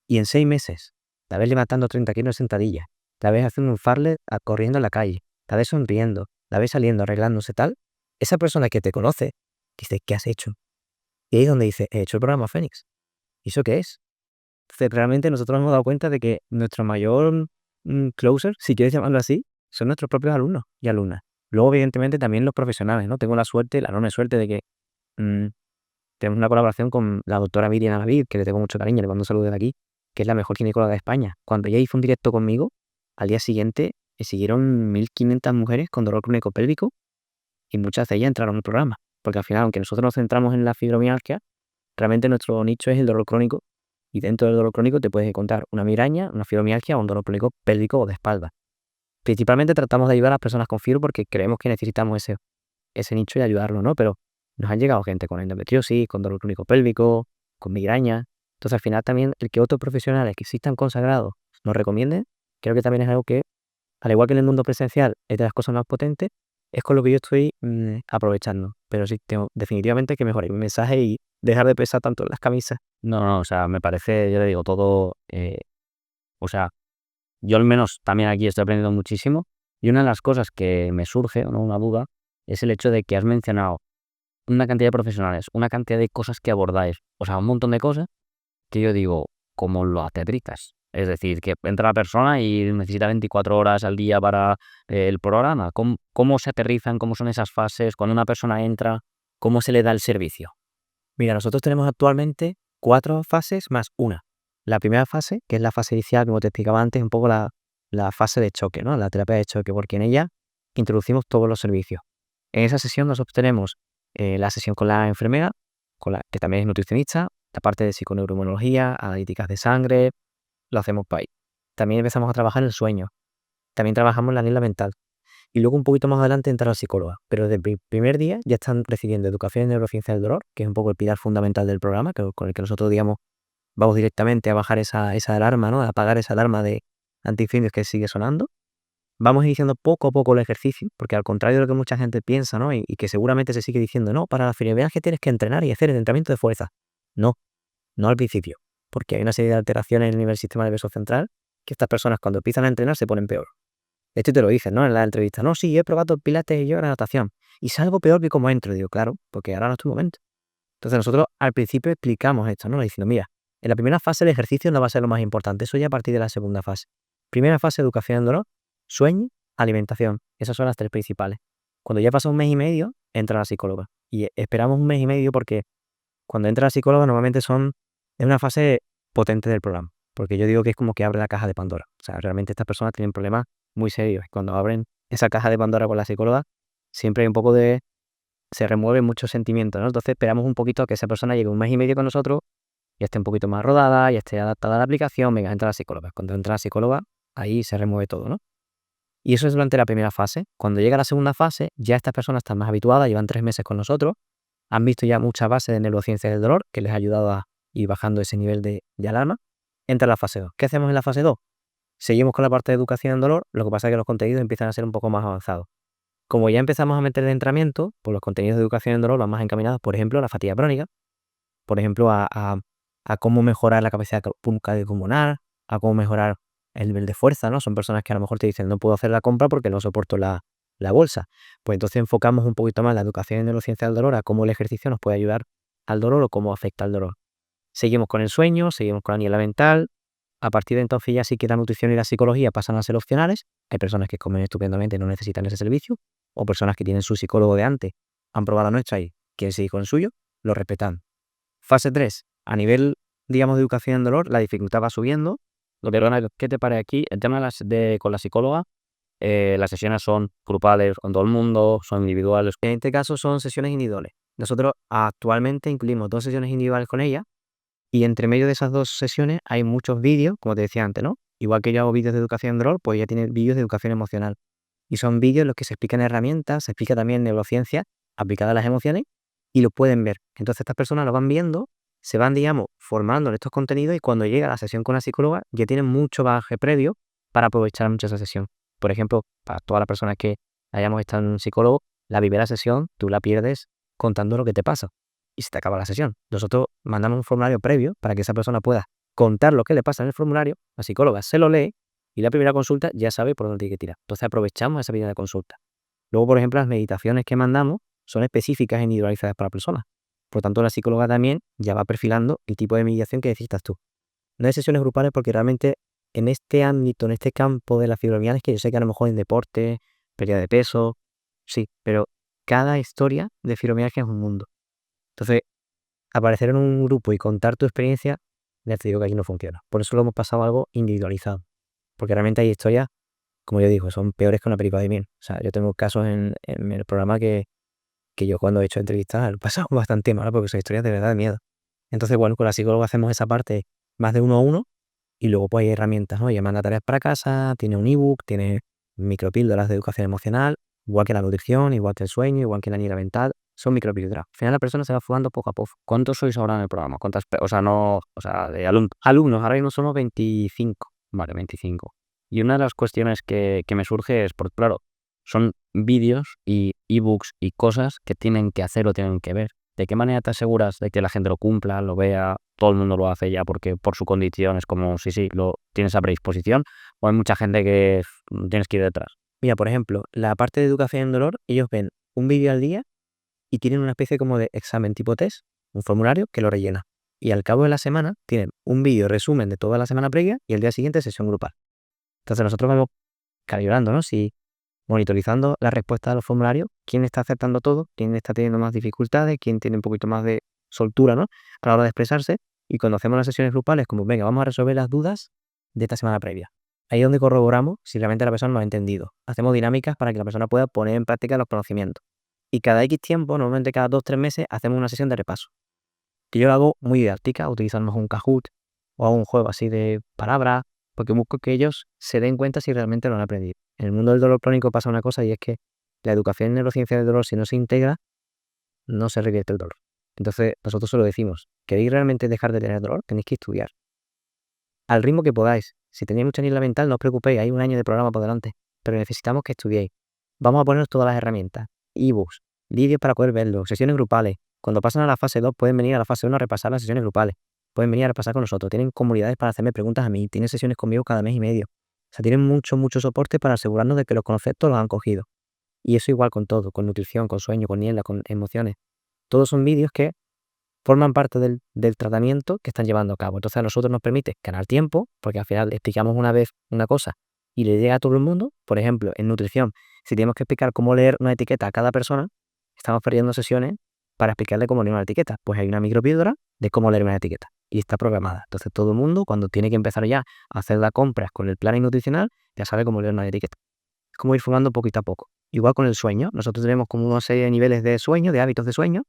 Y en 6 meses, la ves levantando 30 kilos en sentadillas, la ves haciendo un farle corriendo en la calle, la ves sonriendo, la ves saliendo, arreglándose tal, esa persona que te conoce, dice, ¿qué has hecho? Y ahí es donde dice, he hecho el programa Fénix. ¿Y eso qué es? Entonces, realmente nosotros nos hemos dado cuenta de que nuestro mayor closer, si quieres llamarlo así, son nuestros propios alumnos y alumnas. Luego, evidentemente, también los profesionales, ¿no? Tengo la suerte, la enorme suerte de que mm, tenemos una colaboración con la doctora Miriam Alavid, que le tengo mucho cariño, le mando un saludo de aquí, que es la mejor ginecóloga de España. Cuando ella hizo un directo conmigo, al día siguiente le siguieron 1.500 mujeres con dolor crónico pélvico y muchas de ellas entraron en el programa. Porque al final, aunque nosotros nos centramos en la fibromialgia, realmente nuestro nicho es el dolor crónico y dentro del dolor crónico te puedes encontrar una migraña, una fibromialgia o un dolor crónico pélvico o de espalda. Principalmente tratamos de ayudar a las personas con fibro porque creemos que necesitamos ese nicho y ayudarlo, ¿no? Pero nos han llegado gente con endometriosis, con dolor crónico pélvico, con migraña. Entonces, al final también el que otros profesionales que sí están consagrados nos recomienden, creo que también es algo que, al igual que en el mundo presencial es de las cosas más potentes, es con lo que yo estoy aprovechando. Pero sí, tengo definitivamente que mejorar mi mensaje y dejar de pesar tanto en las camisas. No, o sea, me parece, yo le digo, todo, o sea, yo al menos también aquí estoy aprendiendo muchísimo y una de las cosas que me surge, ¿no? Una duda, es el hecho de que has mencionado una cantidad de profesionales, una cantidad de cosas que abordáis, o sea, un montón de cosas que yo digo, ¿cómo lo aterrizas? Es decir, que entra la persona y necesita 24 horas al día para el programa. ¿Cómo se aterrizan? ¿Cómo son esas fases? Cuando una persona entra, ¿cómo se le da el servicio? Mira, nosotros tenemos actualmente 4 fases más una. La primera fase, que es la fase inicial, como te explicaba antes, un poco la fase de choque, ¿no? La terapia de choque, porque en ella introducimos todos los servicios. En esa sesión nosotros tenemos la sesión con la enfermera, que también es nutricionista, la parte de psiconeuroinmunología, analíticas de sangre, lo hacemos para ahí. También empezamos a trabajar el sueño. También trabajamos la niebla mental. Y luego un poquito más adelante entra la psicóloga. Pero desde el primer día ya están recibiendo educación en neurociencia del dolor, que es un poco el pilar fundamental del programa, con el que nosotros, digamos, vamos directamente a bajar esa alarma, ¿no? A apagar esa alarma de antiincendios que sigue sonando. Vamos iniciando poco a poco el ejercicio, porque al contrario de lo que mucha gente piensa, ¿no? Y que seguramente se sigue diciendo, no, para la fibromialgia tienes que entrenar y hacer el entrenamiento de fuerza. No, no al principio, porque hay una serie de alteraciones en el nivel del sistema nervioso central que estas personas cuando empiezan a entrenar se ponen peor. Esto te lo dicen, ¿no? En la entrevista. No, sí, he probado el pilates y yoga, la natación. Y salgo peor que como entro. Digo, claro, porque ahora no es tu momento. Entonces nosotros al principio explicamos esto, ¿no? Diciendo, mira, en la primera fase el ejercicio no va a ser lo más importante. Eso ya a partir de la segunda fase. Primera fase, educación en dolor, sueño, alimentación. Esas son las 3 principales. Cuando ya pasa un mes y medio, entra la psicóloga. Y esperamos un mes y medio porque cuando entra la psicóloga normalmente es una fase potente del programa. Porque yo digo que es como que abre la caja de Pandora. O sea, realmente estas personas tienen problemas muy serios. Y cuando abren esa caja de Pandora con la psicóloga, siempre hay un poco de se remueve mucho sentimiento, ¿no? Entonces esperamos un poquito a que esa persona lleve 1 mes y medio con nosotros, ya esté un poquito más rodada, ya esté adaptada a la aplicación, venga, entra la psicóloga. Cuando entra la psicóloga, ahí se remueve todo, ¿no? Y eso es durante la primera fase. Cuando llega la segunda fase, ya estas personas están más habituadas, llevan 3 meses con nosotros, han visto ya muchas bases de neurociencia del dolor que les ha ayudado a ir bajando ese nivel de alarma. Entra la fase 2. ¿Qué hacemos en la fase 2? Seguimos con la parte de educación en dolor, lo que pasa es que los contenidos empiezan a ser un poco más avanzados. Como ya empezamos a meter de entrenamiento, pues los contenidos de educación en dolor van más encaminados, por ejemplo, a la fatiga crónica, por ejemplo, a cómo mejorar la capacidad cardiopulmonar, a cómo mejorar el nivel de fuerza, ¿no? Son personas que a lo mejor te dicen, no puedo hacer la compra porque no soporto la bolsa. Pues entonces enfocamos un poquito más la educación en neurociencia del dolor a cómo el ejercicio nos puede ayudar al dolor o cómo afecta al dolor. Seguimos con el sueño, seguimos con la niebla mental. A partir de entonces ya sí que la nutrición y la psicología pasan a ser opcionales. Hay personas que comen estupendamente y no necesitan ese servicio, o personas que tienen su psicólogo de antes, han probado la nuestra y quieren seguir con el suyo, lo respetan. Fase 3. A nivel, digamos, de educación en dolor, la dificultad va subiendo. Perdona, ¿qué te parece aquí? El tema con la psicóloga, las sesiones son grupales con todo el mundo, son individuales. En este caso son sesiones individuales. Nosotros actualmente incluimos 2 sesiones individuales con ella y entre medio de esas 2 sesiones hay muchos vídeos, como te decía antes, ¿no? Igual que yo hago vídeos de educación en dolor, pues ella tiene vídeos de educación emocional. Y son vídeos en los que se explican herramientas, se explica también neurociencia aplicada a las emociones y lo pueden ver. Entonces estas personas lo van viendo, se van, digamos, formando en estos contenidos y cuando llega la sesión con la psicóloga ya tienen mucho bagaje previo para aprovechar mucho esa sesión. Por ejemplo, para todas las personas que hayamos estado en un psicólogo, la primera sesión tú la pierdes contando lo que te pasa y se te acaba la sesión. Nosotros mandamos un formulario previo para que esa persona pueda contar lo que le pasa en el formulario, la psicóloga se lo lee y la primera consulta ya sabe por dónde tiene que tirar. Entonces aprovechamos esa primera consulta. Luego, por ejemplo, las meditaciones que mandamos son específicas e individualizadas para la persona. Por tanto, la psicóloga también ya va perfilando el tipo de meditación que necesitas tú. No hay sesiones grupales porque realmente en este ámbito, en este campo de la fibromialgia, es que yo sé que a lo mejor en deporte, pérdida de peso, sí, pero cada historia de fibromialgia es un mundo. Entonces, aparecer en un grupo y contar tu experiencia, ya te digo que aquí no funciona. Por eso lo hemos pasado a algo individualizado. Porque realmente hay historias, como yo digo, son peores que una película de miel. O sea, yo tengo casos en el programa que yo cuando he hecho entrevistas he pasado bastante mal porque son historias de verdad de miedo. Entonces, bueno, con la psicóloga hacemos esa parte más de 1 a 1 y luego pues hay herramientas, ¿no? Ella manda tareas para casa, tiene un ebook, tiene micropíldoras de educación emocional, igual que la nutrición, igual que el sueño, igual que la niebla mental, son micropíldoras. Al final la persona se va fugando poco a poco. ¿Cuántos sois ahora en el programa? De alumnos. Alumnos, ahora mismo somos 25. Vale, 25. Y una de las cuestiones que me surge es, porque claro, son vídeos y ebooks y cosas que tienen que hacer o tienen que ver. ¿De qué manera te aseguras de que la gente lo cumpla, lo vea, todo el mundo lo hace ya porque por su condición es como, sí, lo tienes a predisposición? ¿O hay mucha gente que tienes que ir detrás? Mira, por ejemplo, la parte de educación en dolor, ellos ven un vídeo al día y tienen una especie como de examen tipo test, un formulario que lo rellena. Y al cabo de la semana tienen un vídeo resumen de toda la semana previa y el día siguiente sesión grupal. Entonces nosotros vamos calibrando, ¿no? Si monitorizando la respuesta a los formularios, quién está aceptando todo, quién está teniendo más dificultades, quién tiene un poquito más de soltura, ¿no? A la hora de expresarse. Y cuando hacemos las sesiones grupales, como venga, vamos a resolver las dudas de esta semana previa. Ahí es donde corroboramos si realmente la persona lo ha entendido. Hacemos dinámicas para que la persona pueda poner en práctica los conocimientos. Y cada X tiempo, normalmente cada 2-3 meses, hacemos una sesión de repaso. Que yo lo hago muy didáctica, utilizando un Kahoot o hago un juego así de palabras, porque busco que ellos se den cuenta si realmente lo han aprendido. En el mundo del dolor crónico pasa una cosa y es que la educación en neurociencia del dolor, si no se integra, no se revierte el dolor. Entonces, nosotros se lo decimos. ¿Queréis realmente dejar de tener dolor? Tenéis que estudiar. Al ritmo que podáis. Si tenéis mucha niebla mental, no os preocupéis, hay un año de programa por delante. Pero necesitamos que estudiéis. Vamos a poner todas las herramientas. Ebooks, vídeos para poder verlo, sesiones grupales. Cuando pasan a la fase 2, pueden venir a la fase 1 a repasar las sesiones grupales. Pueden venir a repasar con nosotros. Tienen comunidades para hacerme preguntas a mí. Tienen sesiones conmigo cada mes y medio. O sea, tienen mucho soporte para asegurarnos de que los conceptos los han cogido. Y eso igual con todo, con nutrición, con sueño, con niebla, con emociones. Todos son vídeos que forman parte del tratamiento que están llevando a cabo. Entonces a nosotros nos permite ganar tiempo, porque al final explicamos una vez una cosa y le llega a todo el mundo. Por ejemplo, en nutrición, si tenemos que explicar cómo leer una etiqueta a cada persona, estamos perdiendo sesiones para explicarle cómo leer una etiqueta. Pues hay una micropíldora de cómo leer una etiqueta y está programada. Entonces todo el mundo, cuando tiene que empezar ya a hacer las compras con el plan nutricional, ya sabe cómo leer una etiqueta. Es como ir fumando poquito a poco. Igual con el sueño, nosotros tenemos como una serie de niveles de sueño, de hábitos de sueño,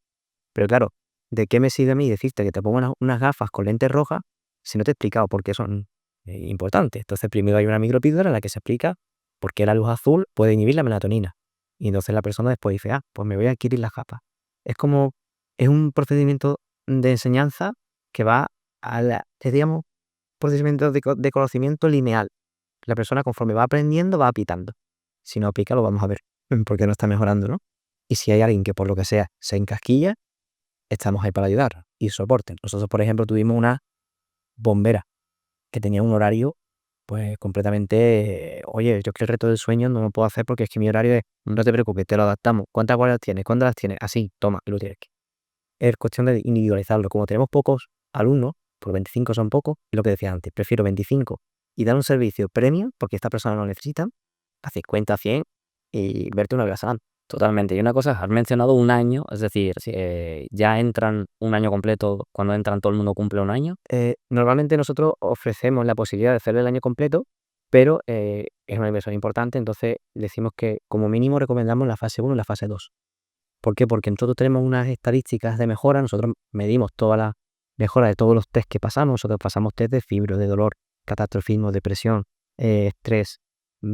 pero claro, ¿de qué me sirve a mí decirte que te pongo unas gafas con lentes rojas si no te he explicado por qué son importantes? Entonces primero hay una micropíldora en la que se explica por qué la luz azul puede inhibir la melatonina. Y entonces la persona después dice, pues me voy a adquirir las gafas. Es un procedimiento de enseñanza que va digamos, procedimiento de conocimiento lineal. La persona conforme va aprendiendo va aplicando. Si no aplica lo vamos a ver, porque no está mejorando, ¿no? Y si hay alguien que por lo que sea se encasquilla, estamos ahí para ayudar y soporte. Nosotros, por ejemplo, tuvimos una bombera que tenía un horario pues completamente, oye, yo es que el reto del sueño no lo puedo hacer porque es que mi horario es, no te preocupes, te lo adaptamos. ¿Cuántas guardias tienes? ¿Cuántas las tienes? Así, toma, y lo tienes que. Es cuestión de individualizarlo. Como tenemos pocos alumnos, por 25 son pocos, es lo que decía antes, prefiero 25 y dar un servicio premium porque esta persona lo necesita, a 50, 100 y verte una vez a la semana. Totalmente. Y una cosa, has mencionado un año, es decir, ya entran un año completo, cuando entran todo el mundo cumple un año. Normalmente nosotros ofrecemos la posibilidad de hacer el año completo, pero es una inversión importante, entonces decimos que como mínimo recomendamos la fase 1 y la fase 2. ¿Por qué? Porque nosotros tenemos unas estadísticas de mejora, nosotros medimos toda la mejora de todos los test que pasamos, nosotros pasamos test de fibro, de dolor, catastrofismo, depresión, estrés,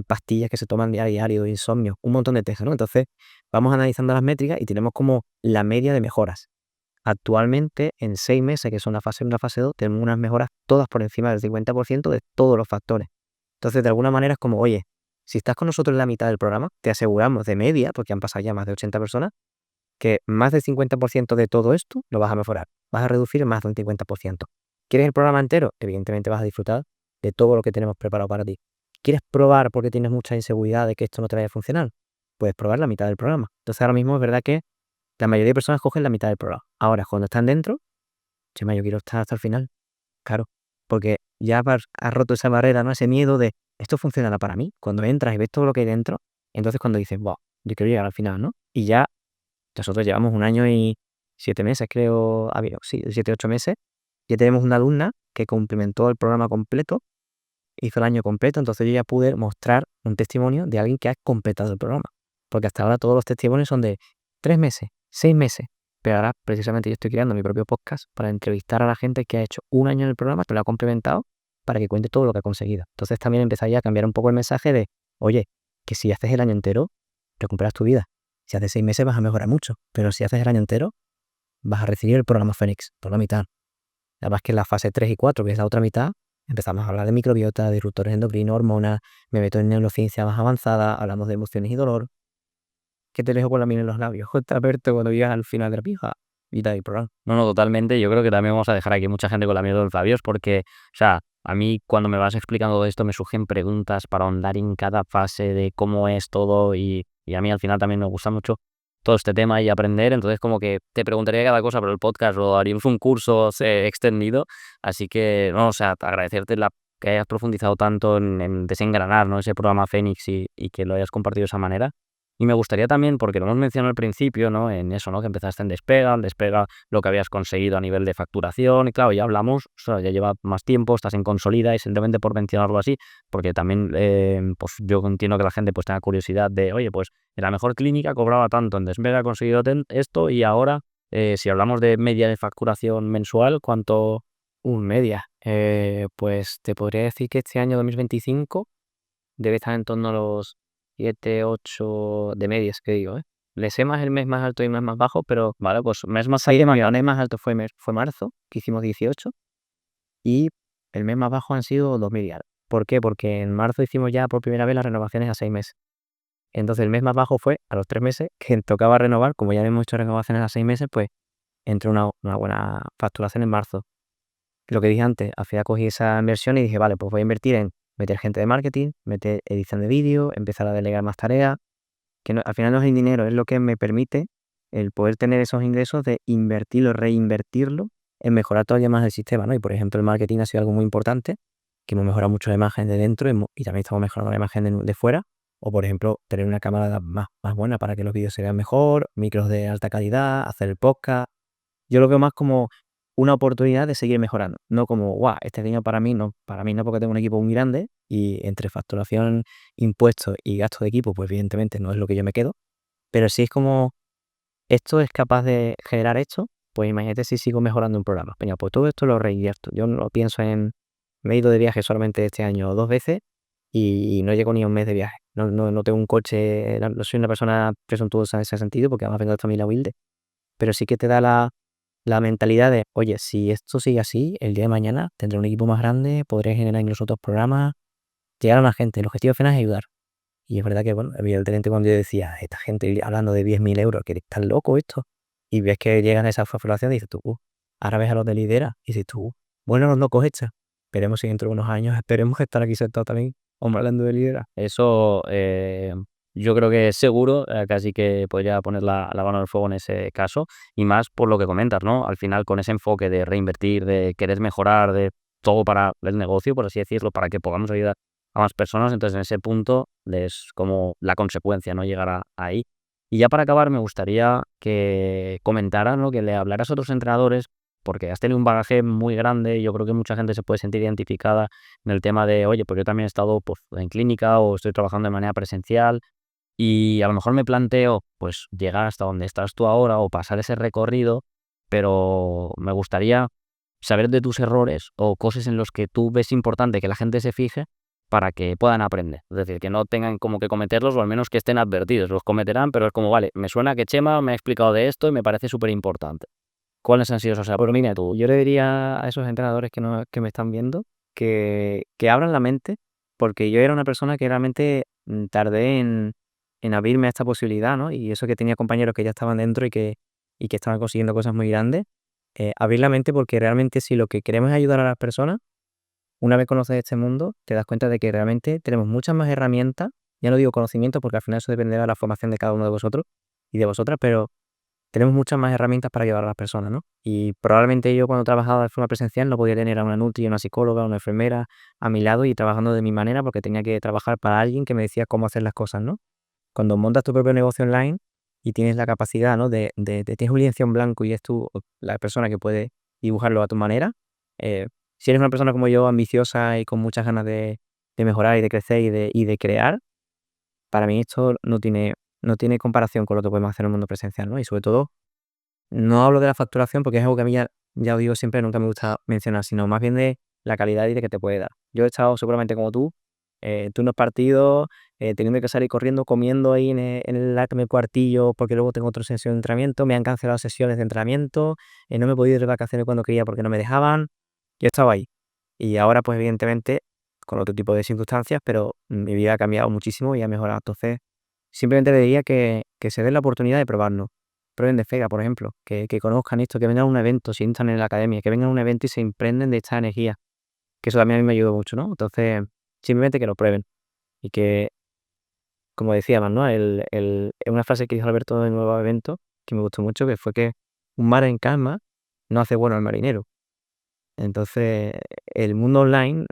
pastillas que se toman a diario, insomnio, un montón de test, ¿no? Entonces vamos analizando las métricas y tenemos como la media de mejoras. Actualmente, en 6 meses, que son la fase 1 y la fase 2, tenemos unas mejoras todas por encima del 50% de todos los factores. Entonces, de alguna manera es como, oye, si estás con nosotros en la mitad del programa, te aseguramos de media, porque han pasado ya más de 80 personas, que más del 50% de todo esto lo vas a mejorar. Vas a reducir más de un 50%. ¿Quieres el programa entero? Evidentemente vas a disfrutar de todo lo que tenemos preparado para ti. ¿Quieres probar porque tienes mucha inseguridad de que esto no te vaya a funcionar? Puedes probar la mitad del programa. Entonces ahora mismo es verdad que la mayoría de personas cogen la mitad del programa. Ahora, cuando están dentro, chema, yo quiero estar hasta el final. Claro, porque ya has roto esa barrera, ¿no? Ese miedo de, ¿esto funcionará para mí? Cuando entras y ves todo lo que hay dentro, entonces cuando dices, wow, yo quiero llegar al final, ¿no? Y ya nosotros llevamos 1 año y 7 meses, creo, sí, 7, 8 meses. Ya tenemos una alumna que complementó el programa completo, hizo el año completo, entonces yo ya pude mostrar un testimonio de alguien que ha completado el programa. Porque hasta ahora todos los testimonios son de 3 meses, 6 meses. Pero ahora precisamente yo estoy creando mi propio podcast para entrevistar a la gente que ha hecho 1 año en el programa, que lo ha complementado, para que cuente todo lo que ha conseguido. Entonces también empezaría a cambiar un poco el mensaje de, oye, que si haces el año entero, recuperas tu vida. Si haces 6 meses vas a mejorar mucho, pero si haces el año entero, vas a recibir el programa Fénix por la mitad. Además que en la fase 3 y 4, que es la otra mitad, empezamos a hablar de microbiota, de disruptores endocrinos, hormonas, me meto en neurociencia más avanzada, hablamos de emociones y dolor. ¿Qué te dejo con la miel en los labios? Alberto, cuando llegas al final de la pija, mitad del programa. No, totalmente. Yo creo que también vamos a dejar aquí mucha gente con la miel de los labios porque, o sea, a mí cuando me vas explicando todo esto me surgen preguntas para ahondar en cada fase de cómo es todo y a mí al final también me gusta mucho todo este tema y aprender. Entonces como que te preguntaría cada cosa, pero el podcast lo haríamos un curso extendido. Así que, no, o sea, agradecerte que hayas profundizado tanto en desengranar, ¿no? Ese programa Fénix y que lo hayas compartido de esa manera. Y me gustaría también, porque lo hemos mencionado al principio, ¿no? En eso, ¿no? Que empezaste en Despega, lo que habías conseguido a nivel de facturación, y claro, ya hablamos, o sea, ya lleva más tiempo, estás en Consolida, y simplemente por mencionarlo así, porque también, pues yo entiendo que la gente pues tenga curiosidad de, oye, pues en la mejor clínica cobraba tanto, en Despega he conseguido esto, y ahora, si hablamos de media de facturación mensual, ¿cuánto? Un media. Pues te podría decir que este año 2025 debe estar en torno a los 7, 8 de medias, que digo, ¿eh? Le sé más el mes más alto y el mes más bajo, pero vale, pues mes más alto, el mes más alto fue marzo, que hicimos 18, y el mes más bajo han sido 2.000 y algo. ¿Por qué? Porque en marzo hicimos ya por primera vez las renovaciones a 6 meses. Entonces el mes más bajo fue a los 3 meses, que tocaba renovar, como ya hemos hecho renovaciones a 6 meses, pues entró una buena facturación en marzo. Lo que dije antes, al final cogí esa inversión y dije, vale, pues voy a invertir en meter gente de marketing, meter edición de vídeo, empezar a delegar más tareas, que al final no es el dinero, es lo que me permite el poder tener esos ingresos de invertirlo, reinvertirlo en mejorar todavía más el sistema, ¿no? Y por ejemplo, el marketing ha sido algo muy importante, que hemos mejorado mucho la imagen de dentro y también estamos mejorando la imagen de fuera. O por ejemplo, tener una cámara más buena para que los vídeos se vean mejor, micros de alta calidad, hacer el podcast. Yo lo veo más como una oportunidad de seguir mejorando, no como, guau, este año para mí no, porque tengo un equipo muy grande, y entre facturación, impuestos y gasto de equipo, pues evidentemente no es lo que yo me quedo, pero si es como esto es capaz de generar esto, pues imagínate si sigo mejorando un programa. Venga, pues todo esto lo reinvierto. Yo no pienso en, me he ido de viaje solamente este año 2 veces y no llego ni a un mes de viaje. No tengo un coche, no soy una persona presuntuosa en ese sentido, porque además vengo de familia humilde, pero sí que te da la mentalidad de, oye, si esto sigue así, el día de mañana tendré un equipo más grande, podré generar incluso otros programas, llegar a más gente. El objetivo final es ayudar. Y es verdad que, bueno, evidentemente cuando yo decía, esta gente hablando de 10.000 euros, que están locos esto, y ves que llegan a esa facturación, dices tú, ahora ves a los de Lidera, y dices tú, bueno, los locos hechas. Esperemos si dentro de unos años, esperemos estar aquí sentados también, hombre, hablando de Lidera. Eso yo creo que es seguro, casi que podría poner la mano al fuego en ese caso, y más por lo que comentas, ¿no? Al final, con ese enfoque de reinvertir, de querer mejorar, de todo para el negocio, por así decirlo, para que podamos ayudar a más personas, entonces en ese punto es como la consecuencia, ¿no? Llegar ahí. Y ya para acabar, me gustaría que comentaras, ¿no? Que le hablaras a otros entrenadores, porque has tenido un bagaje muy grande y yo creo que mucha gente se puede sentir identificada en el tema de, oye, pues yo también he estado pues, en clínica o estoy trabajando de manera presencial y a lo mejor me planteo pues llegar hasta donde estás tú ahora o pasar ese recorrido, pero me gustaría saber de tus errores o cosas en los que tú ves importante que la gente se fije para que puedan aprender. Es decir, que no tengan como que cometerlos o al menos que estén advertidos. Los cometerán, pero es como, vale, me suena que Chema me ha explicado de esto y me parece súper importante. ¿Cuáles han sido esos Pues errores? mira tú, yo le diría a esos entrenadores que, no, que me están viendo que abran la mente, porque yo era una persona que realmente tardé en abrirme a esta posibilidad, ¿no? Y eso que tenía compañeros que ya estaban dentro y que estaban consiguiendo cosas muy grandes, abrir la mente porque realmente si lo que queremos es ayudar a las personas, una vez conoces este mundo, te das cuenta de que realmente tenemos muchas más herramientas, ya no digo conocimiento porque al final eso dependerá de la formación de cada uno de vosotros y de vosotras, pero tenemos muchas más herramientas para ayudar a las personas, ¿no? Y probablemente yo cuando trabajaba de forma presencial no podía tener a una nutri, una psicóloga, una enfermera a mi lado y trabajando de mi manera porque tenía que trabajar para alguien que me decía cómo hacer las cosas, ¿no? Cuando montas tu propio negocio online y tienes la capacidad, ¿no? Tienes un lienzo en blanco y es tú la persona que puede dibujarlo a tu manera. Si eres una persona como yo, ambiciosa y con muchas ganas de mejorar y de crecer y de crear, para mí esto no tiene comparación con lo que podemos hacer en el mundo presencial, ¿no? Y sobre todo no hablo de la facturación porque es algo que a mí ya os digo siempre, nunca me gusta mencionar, sino más bien de la calidad y de que te puede dar. Yo he estado seguramente como tú unos partidos, teniendo que salir corriendo, comiendo ahí en el cuartillo porque luego tengo otra sesión de entrenamiento, me han cancelado sesiones de entrenamiento, no me he podido ir de vacaciones cuando quería porque no me dejaban, yo estaba ahí. Y ahora pues evidentemente con otro tipo de circunstancias, pero mi vida ha cambiado muchísimo y ha mejorado. Entonces, simplemente le diría que se den la oportunidad de probarnos. Prueben de Fega, por ejemplo, que conozcan esto, que vengan a un evento, si no están en la academia, que vengan a un evento y se imprenden de esta energía, que eso también a mí me ayudó mucho, ¿no? Entonces, simplemente que lo prueben y que, como decíamos, ¿no? Una frase que dijo Alberto en el nuevo evento, que me gustó mucho, que fue que un mar en calma no hace bueno al marinero. Entonces, el mundo online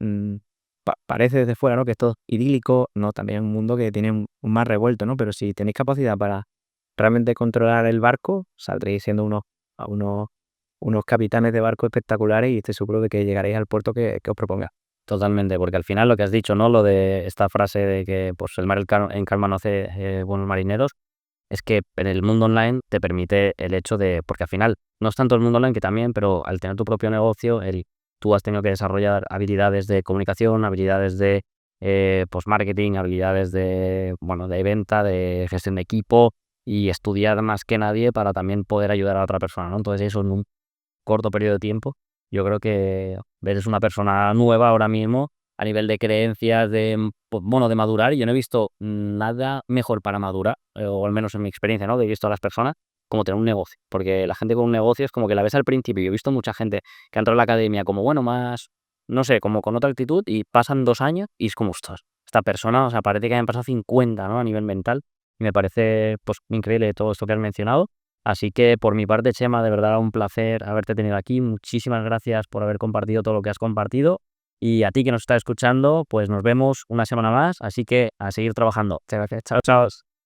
parece desde fuera, ¿no? Que es todo idílico, no, también es un mundo que tiene un mar revuelto, ¿no? Pero si tenéis capacidad para realmente controlar el barco, saldréis siendo unos capitanes de barco espectaculares y estoy seguro de que llegaréis al puerto que os proponga. Totalmente, porque al final lo que has dicho, ¿no? Lo de esta frase de que pues el mar en calma no hace buenos marineros, es que en el mundo online te permite el hecho de, porque al final no es tanto el mundo online que también, pero al tener tu propio negocio, tú has tenido que desarrollar habilidades de comunicación, habilidades de pues marketing, habilidades de, bueno, de venta, de gestión de equipo y estudiar más que nadie para también poder ayudar a otra persona, ¿no? Entonces eso en un corto periodo de tiempo, yo creo que eres una persona nueva ahora mismo a nivel de creencias, pues, bueno, de madurar, y yo no he visto nada mejor para madurar, o al menos en mi experiencia, ¿no? De he visto a las personas como tener un negocio, porque la gente con un negocio es como que la ves al principio. Yo he visto mucha gente que ha entrado a la academia como, bueno, más, no sé, como con otra actitud y pasan 2 años y es como, ostras, esta persona, o sea, parece que hayan pasado 50, ¿no? A nivel mental y me parece, pues, increíble todo esto que has mencionado. Así que por mi parte, Chema, de verdad un placer haberte tenido aquí. Muchísimas gracias por haber compartido todo lo que has compartido. Y a ti que nos estás escuchando, pues nos vemos una semana más. Así que a seguir trabajando. Muchas gracias. Chao, chao.